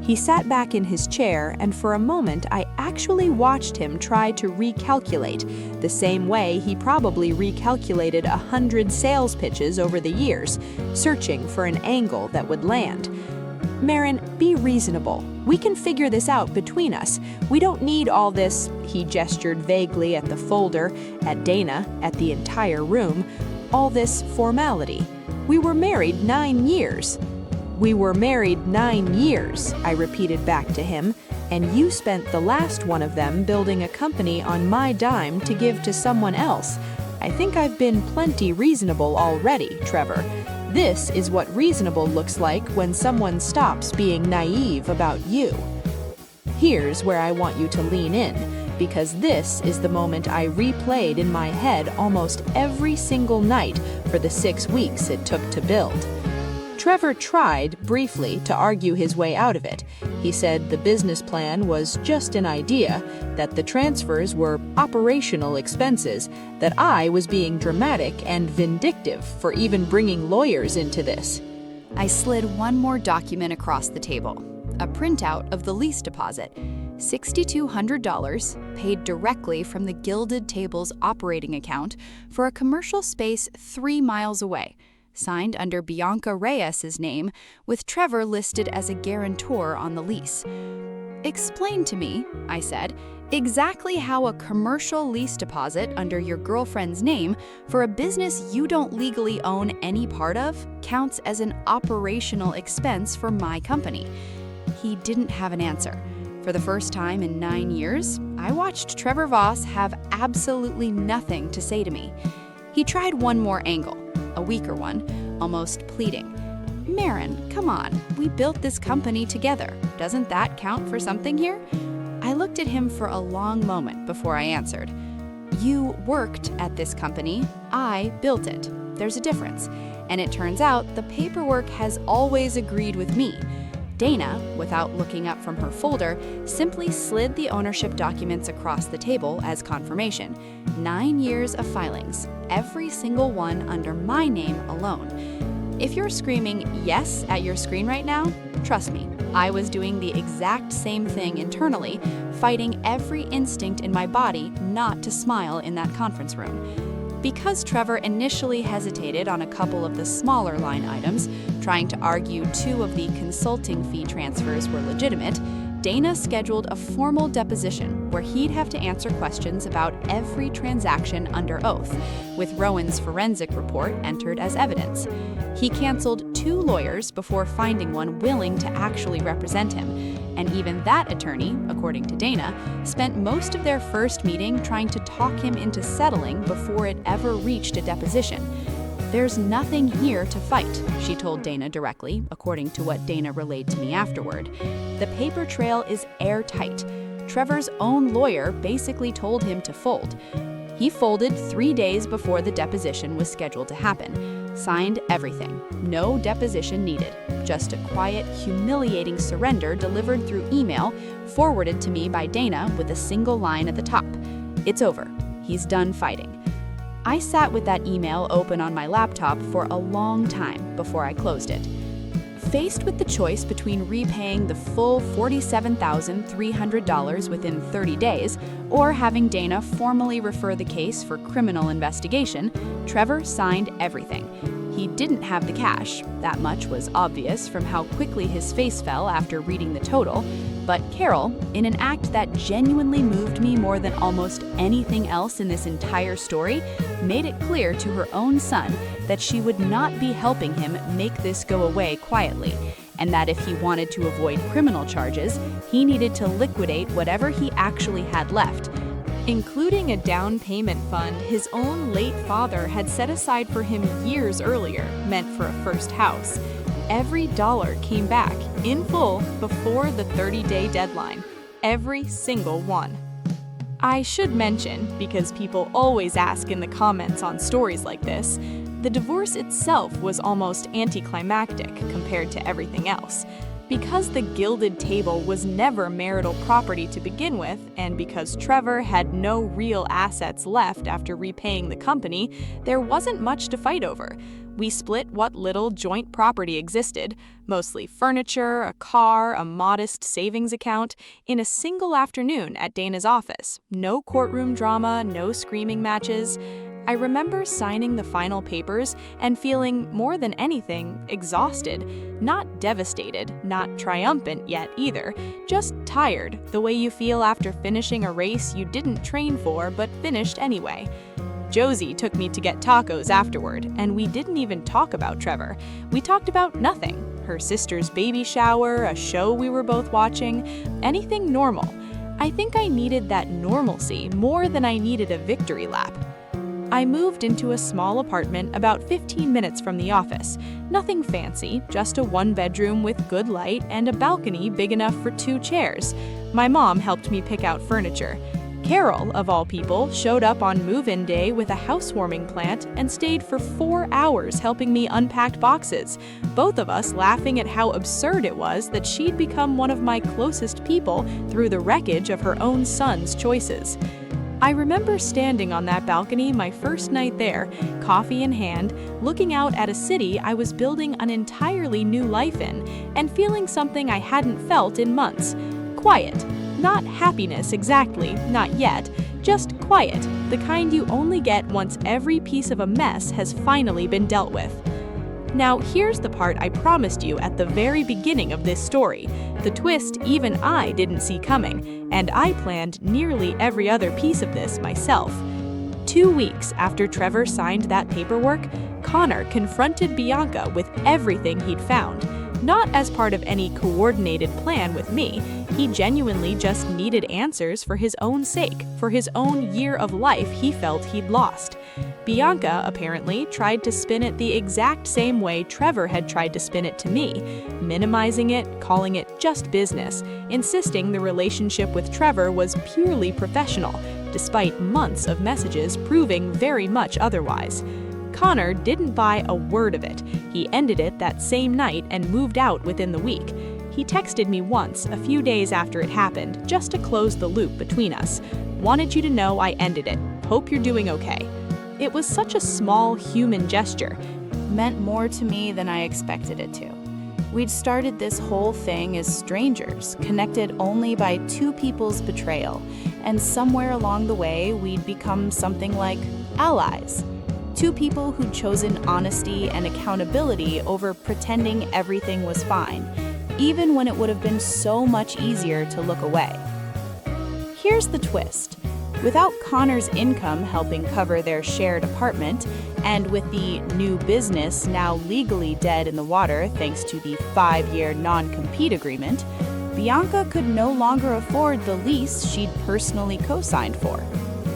He sat back in his chair, and for a moment I actually watched him try to recalculate, the same way he probably recalculated 100 sales pitches over the years, searching for an angle that would land. "Maren, be reasonable. We can figure this out between us. We don't need all this," he gestured vaguely at the folder, at Dana, at the entire room, "all this formality. We were married 9 years. "We were married 9 years, I repeated back to him, "and you spent the last one of them building a company on my dime to give to someone else. I think I've been plenty reasonable already, Trevor. This is what reasonable looks like when someone stops being naive about you. Here's where I want you to lean in, because this is the moment I replayed in my head almost every single night for the 6 weeks it took to build. Trevor tried, briefly, to argue his way out of it. He said the business plan was just an idea, that the transfers were operational expenses, that I was being dramatic and vindictive for even bringing lawyers into this. I slid one more document across the table, a printout of the lease deposit, $6,200 paid directly from the Gilded Table's operating account for a commercial space 3 miles away, signed under Bianca Reyes's name, with Trevor listed as a guarantor on the lease. "Explain to me," I said, "exactly how a commercial lease deposit under your girlfriend's name for a business you don't legally own any part of counts as an operational expense for my company." He didn't have an answer. For the first time in 9 years, I watched Trevor Voss have absolutely nothing to say to me. He tried one more angle, a weaker one, almost pleading. "Maren, come on, we built this company together. Doesn't that count for something here?" I looked at him for a long moment before I answered. "You worked at this company, I built it. There's a difference. And it turns out the paperwork has always agreed with me." Dana, without looking up from her folder, simply slid the ownership documents across the table as confirmation. 9 years of filings, every single one under my name alone. If you're screaming yes at your screen right now, trust me, I was doing the exact same thing internally, fighting every instinct in my body not to smile in that conference room. Because Trevor initially hesitated on a couple of the smaller line items, trying to argue 2 of the consulting fee transfers were legitimate, Dana scheduled a formal deposition where he'd have to answer questions about every transaction under oath, with Rowan's forensic report entered as evidence. He canceled 2 lawyers before finding one willing to actually represent him, and even that attorney, according to Dana, spent most of their first meeting trying to talk him into settling before it ever reached a deposition. "There's nothing here to fight," she told Dana directly, according to what Dana relayed to me afterward. "The paper trail is airtight. Trevor's own lawyer basically told him to fold. He folded 3 days before the deposition was scheduled to happen. Signed everything. No deposition needed. Just a quiet, humiliating surrender delivered through email, forwarded to me by Dana with a single line at the top. It's over. He's done fighting." I sat with that email open on my laptop for a long time before I closed it. Faced with the choice between repaying the full $47,300 within 30 days or having Dana formally refer the case for criminal investigation, Trevor signed everything. He didn't have the cash. That much was obvious from how quickly his face fell after reading the total. But Carol, in an act that genuinely moved me more than almost anything else in this entire story, made it clear to her own son that she would not be helping him make this go away quietly, and that if he wanted to avoid criminal charges, he needed to liquidate whatever he actually had left, including a down payment fund his own late father had set aside for him years earlier, meant for a first house. Every dollar came back, in full, before the 30-day deadline. Every single one. I should mention, because people always ask in the comments on stories like this, the divorce itself was almost anticlimactic compared to everything else. Because the Gilded Table was never marital property to begin with, and because Trevor had no real assets left after repaying the company, there wasn't much to fight over. We split what little joint property existed, mostly furniture, a car, a modest savings account, in a single afternoon at Dana's office. No courtroom drama, no screaming matches. I remember signing the final papers and feeling, more than anything, exhausted. Not devastated, not triumphant yet either, just tired, the way you feel after finishing a race you didn't train for but finished anyway. Josie took me to get tacos afterward, and we didn't even talk about Trevor. We talked about nothing. Her sister's baby shower, a show we were both watching, anything normal. I think I needed that normalcy more than I needed a victory lap. I moved into a small apartment about 15 minutes from the office. Nothing fancy, just a one-bedroom with good light and a balcony big enough for 2 chairs. My mom helped me pick out furniture. Carol, of all people, showed up on move-in day with a housewarming plant and stayed for 4 hours helping me unpack boxes, both of us laughing at how absurd it was that she'd become one of my closest people through the wreckage of her own son's choices. I remember standing on that balcony my first night there, coffee in hand, looking out at a city I was building an entirely new life in, and feeling something I hadn't felt in months. Quiet. Not happiness exactly, not yet, just quiet, the kind you only get once every piece of a mess has finally been dealt with. Now, here's the part I promised you at the very beginning of this story, the twist even I didn't see coming, and I planned nearly every other piece of this myself. 2 weeks after Trevor signed that paperwork, Connor confronted Bianca with everything he'd found. Not as part of any coordinated plan with me, he genuinely just needed answers for his own sake, for his own year of life he felt he'd lost. Bianca, apparently, tried to spin it the exact same way Trevor had tried to spin it to me, minimizing it, calling it just business, insisting the relationship with Trevor was purely professional, despite months of messages proving very much otherwise. Connor didn't buy a word of it. He ended it that same night and moved out within the week. He texted me once, a few days after it happened, just to close the loop between us. Wanted you to know I ended it. Hope you're doing okay. It was such a small human gesture. Meant more to me than I expected it to. We'd started this whole thing as strangers, connected only by 2 people's betrayal, and somewhere along the way we'd become something like allies. 2 people who'd chosen honesty and accountability over pretending everything was fine, even when it would have been so much easier to look away. Here's the twist. Without Connor's income helping cover their shared apartment, and with the new business now legally dead in the water thanks to the 5-year non-compete agreement, Bianca could no longer afford the lease she'd personally co-signed for.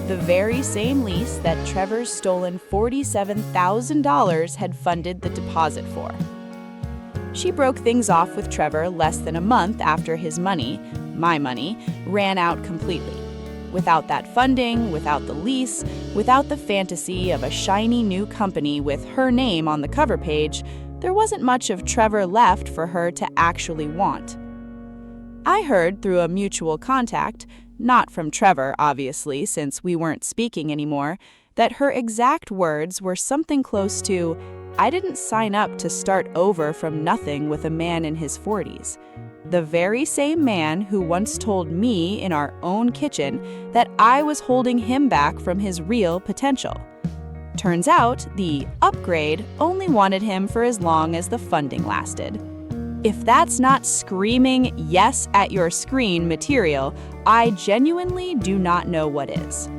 The very same lease that Trevor's stolen $47,000 had funded the deposit for. She broke things off with Trevor less than a month after his money, my money, ran out completely. Without that funding, without the lease, without the fantasy of a shiny new company with her name on the cover page, there wasn't much of Trevor left for her to actually want. I heard through a mutual contact, not from Trevor, obviously, since we weren't speaking anymore, that her exact words were something close to, "I didn't sign up to start over from nothing with a man in his 40s. The very same man who once told me in our own kitchen that I was holding him back from his real potential. Turns out, the upgrade only wanted him for as long as the funding lasted. If that's not screaming yes at your screen material, I genuinely do not know what is.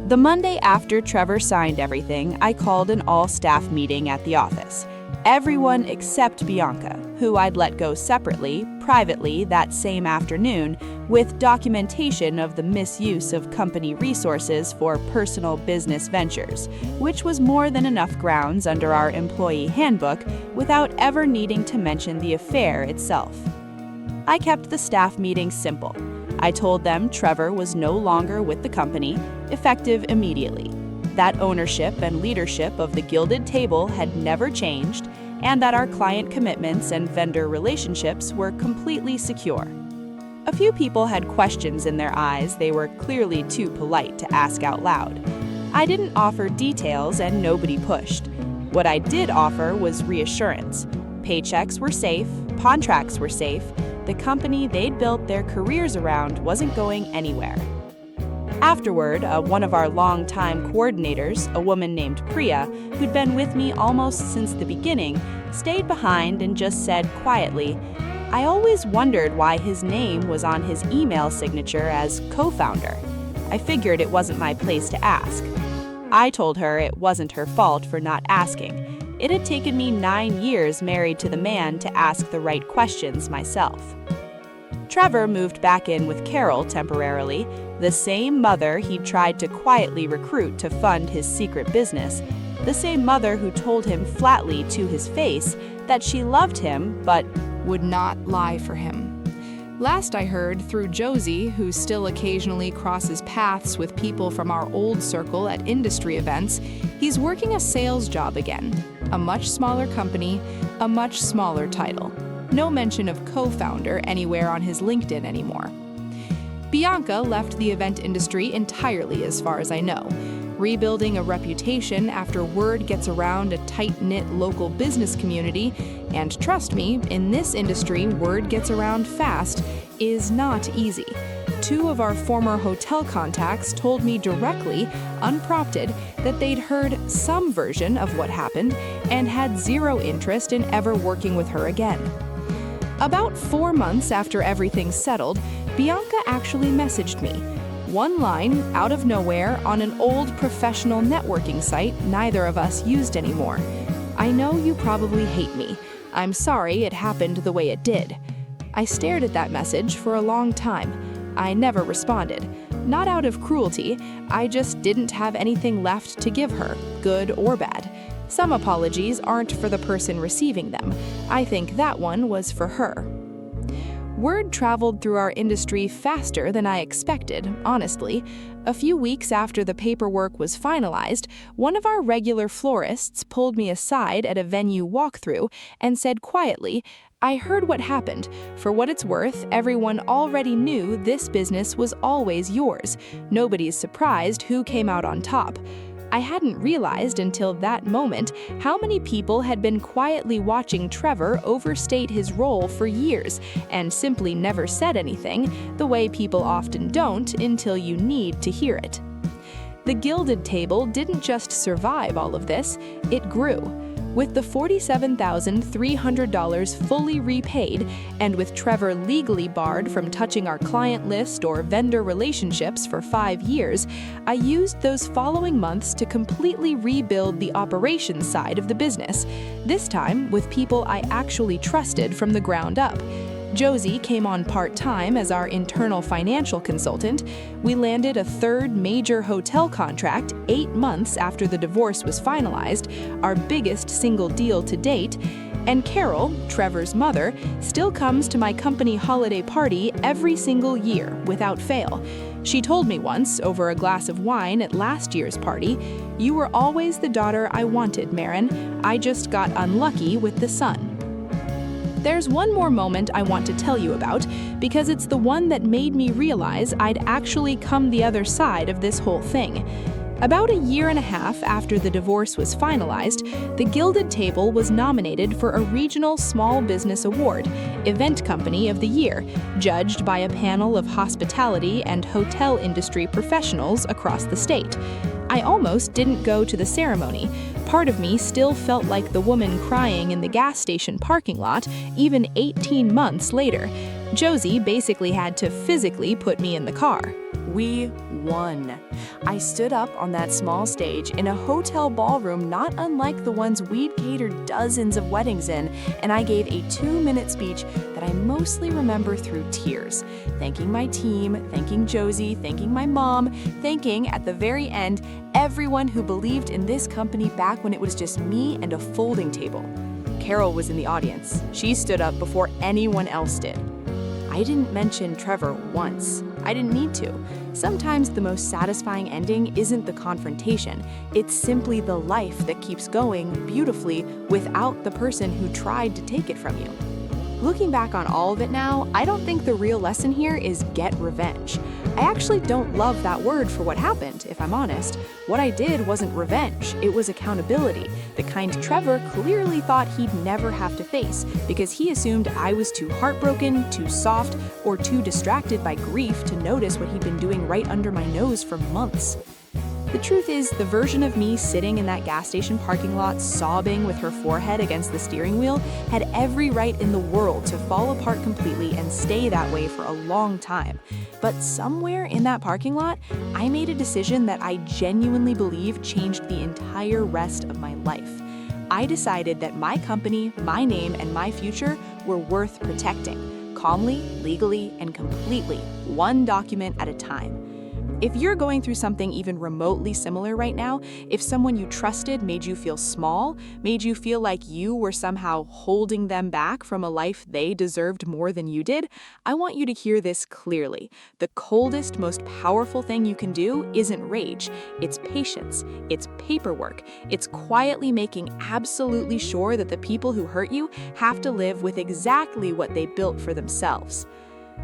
The Monday after Trevor signed everything, I called an all-staff meeting at the office. Everyone except Bianca, who I'd let go separately, privately, that same afternoon, with documentation of the misuse of company resources for personal business ventures, which was more than enough grounds under our employee handbook without ever needing to mention the affair itself. I kept the staff meeting simple. I told them Trevor was no longer with the company, effective immediately, that ownership and leadership of the Gilded Table had never changed, and that our client commitments and vendor relationships were completely secure. A few people had questions in their eyes they were clearly too polite to ask out loud. I didn't offer details and nobody pushed. What I did offer was reassurance. Paychecks were safe, contracts were safe, the company they'd built their careers around wasn't going anywhere. Afterward, one of our longtime coordinators, a woman named Priya, who'd been with me almost since the beginning, stayed behind and just said quietly, "I always wondered why his name was on his email signature as co-founder. I figured it wasn't my place to ask." I told her it wasn't her fault for not asking. It had taken me 9 years married to the man to ask the right questions myself. Trevor moved back in with Carol temporarily, the same mother he'd tried to quietly recruit to fund his secret business, the same mother who told him flatly to his face that she loved him but would not lie for him. Last I heard, through Josie, who still occasionally crosses paths with people from our old circle at industry events, he's working a sales job again. A much smaller company, a much smaller title. No mention of co-founder anywhere on his LinkedIn anymore. Bianca left the event industry entirely as far as I know, rebuilding a reputation after word gets around a tight-knit local business community, and trust me, in this industry, word gets around fast, is not easy. 2 of our former hotel contacts told me directly, unprompted, that they'd heard some version of what happened and had zero interest in ever working with her again. About 4 months after everything settled, Bianca actually messaged me. One line, out of nowhere, on an old professional networking site neither of us used anymore. I know you probably hate me. I'm sorry it happened the way it did. I stared at that message for a long time. I never responded. Not out of cruelty, I just didn't have anything left to give her, good or bad. Some apologies aren't for the person receiving them. I think that one was for her. Word traveled through our industry faster than I expected, honestly. A few weeks after the paperwork was finalized, one of our regular florists pulled me aside at a venue walkthrough and said quietly, "I heard what happened. For what it's worth, everyone already knew this business was always yours. Nobody's surprised who came out on top." I hadn't realized until that moment how many people had been quietly watching Trevor overstate his role for years and simply never said anything, the way people often don't until you need to hear it. The Gilded Table didn't just survive all of this, it grew. With the $47,300 fully repaid, and with Trevor legally barred from touching our client list or vendor relationships for 5 years, I used those following months to completely rebuild the operations side of the business, this time with people I actually trusted from the ground up. Josie came on part-time as our internal financial consultant. We landed a 3rd major hotel contract 8 months after the divorce was finalized, our biggest single deal to date, and Carol, Trevor's mother, still comes to my company holiday party every single year without fail. She told me once, over a glass of wine at last year's party, "You were always the daughter I wanted, Maren. I just got unlucky with the son." There's one more moment I want to tell you about, because it's the one that made me realize I'd actually come the other side of this whole thing. About a year and a half after the divorce was finalized, the Gilded Table was nominated for a regional small business award, Event Company of the Year, judged by a panel of hospitality and hotel industry professionals across the state. I almost didn't go to the ceremony. Part of me still felt like the woman crying in the gas station parking lot, even 18 months later. Josie basically had to physically put me in the car. We won. I stood up on that small stage in a hotel ballroom not unlike the ones we'd catered dozens of weddings in, and I gave a 2-minute speech that I mostly remember through tears, thanking my team, thanking Josie, thanking my mom, thanking, at the very end, everyone who believed in this company back when it was just me and a folding table. Carol was in the audience. She stood up before anyone else did. I didn't mention Trevor once. I didn't need to. Sometimes the most satisfying ending isn't the confrontation. It's simply the life that keeps going beautifully without the person who tried to take it from you. Looking back on all of it now, I don't think the real lesson here is get revenge. I actually don't love that word for what happened, if I'm honest. What I did wasn't revenge, it was accountability, the kind Trevor clearly thought he'd never have to face because he assumed I was too heartbroken, too soft, or too distracted by grief to notice what he'd been doing right under my nose for months. The truth is, the version of me sitting in that gas station parking lot sobbing with her forehead against the steering wheel had every right in the world to fall apart completely and stay that way for a long time. But somewhere in that parking lot, I made a decision that I genuinely believe changed the entire rest of my life. I decided that my company, my name, and my future were worth protecting. calmly, legally, and completely, one document at a time. If you're going through something even remotely similar right now, if someone you trusted made you feel small, made you feel like you were somehow holding them back from a life they deserved more than you did, I want you to hear this clearly. The coldest, most powerful thing you can do isn't rage. It's patience. It's paperwork. It's quietly making absolutely sure that the people who hurt you have to live with exactly what they built for themselves.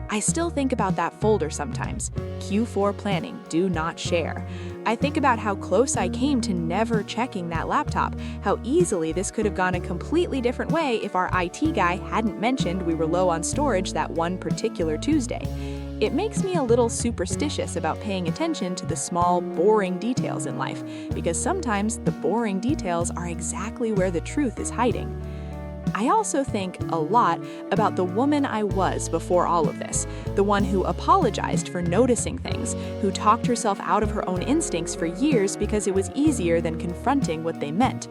I still think about that folder sometimes. Q4 planning, do not share. I think about how close I came to never checking that laptop, how easily this could have gone a completely different way if our IT guy hadn't mentioned we were low on storage that one particular Tuesday. It makes me a little superstitious about paying attention to the small, boring details in life, because sometimes the boring details are exactly where the truth is hiding. I also think a lot about the woman I was before all of this, the one who apologized for noticing things, who talked herself out of her own instincts for years because it was easier than confronting what they meant.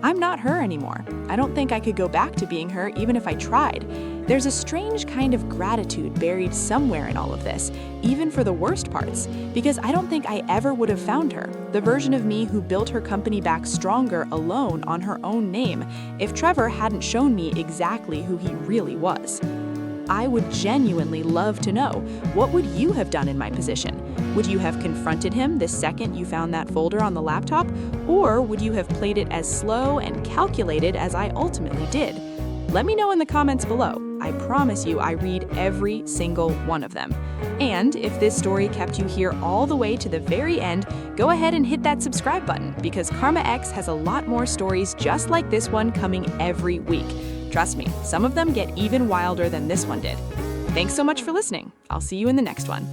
I'm not her anymore. I don't think I could go back to being her even if I tried. There's a strange kind of gratitude buried somewhere in all of this, even for the worst parts, because I don't think I ever would have found her, the version of me who built her company back stronger alone on her own name, if Trevor hadn't shown me exactly who he really was. I would genuinely love to know, what would you have done in my position? Would you have confronted him the second you found that folder on the laptop? Or would you have played it as slow and calculated as I ultimately did? Let me know in the comments below. I promise you I read every single one of them. And if this story kept you here all the way to the very end, go ahead and hit that subscribe button, because Karma X has a lot more stories just like this one coming every week. Trust me, some of them get even wilder than this one did. Thanks so much for listening. I'll see you in the next one.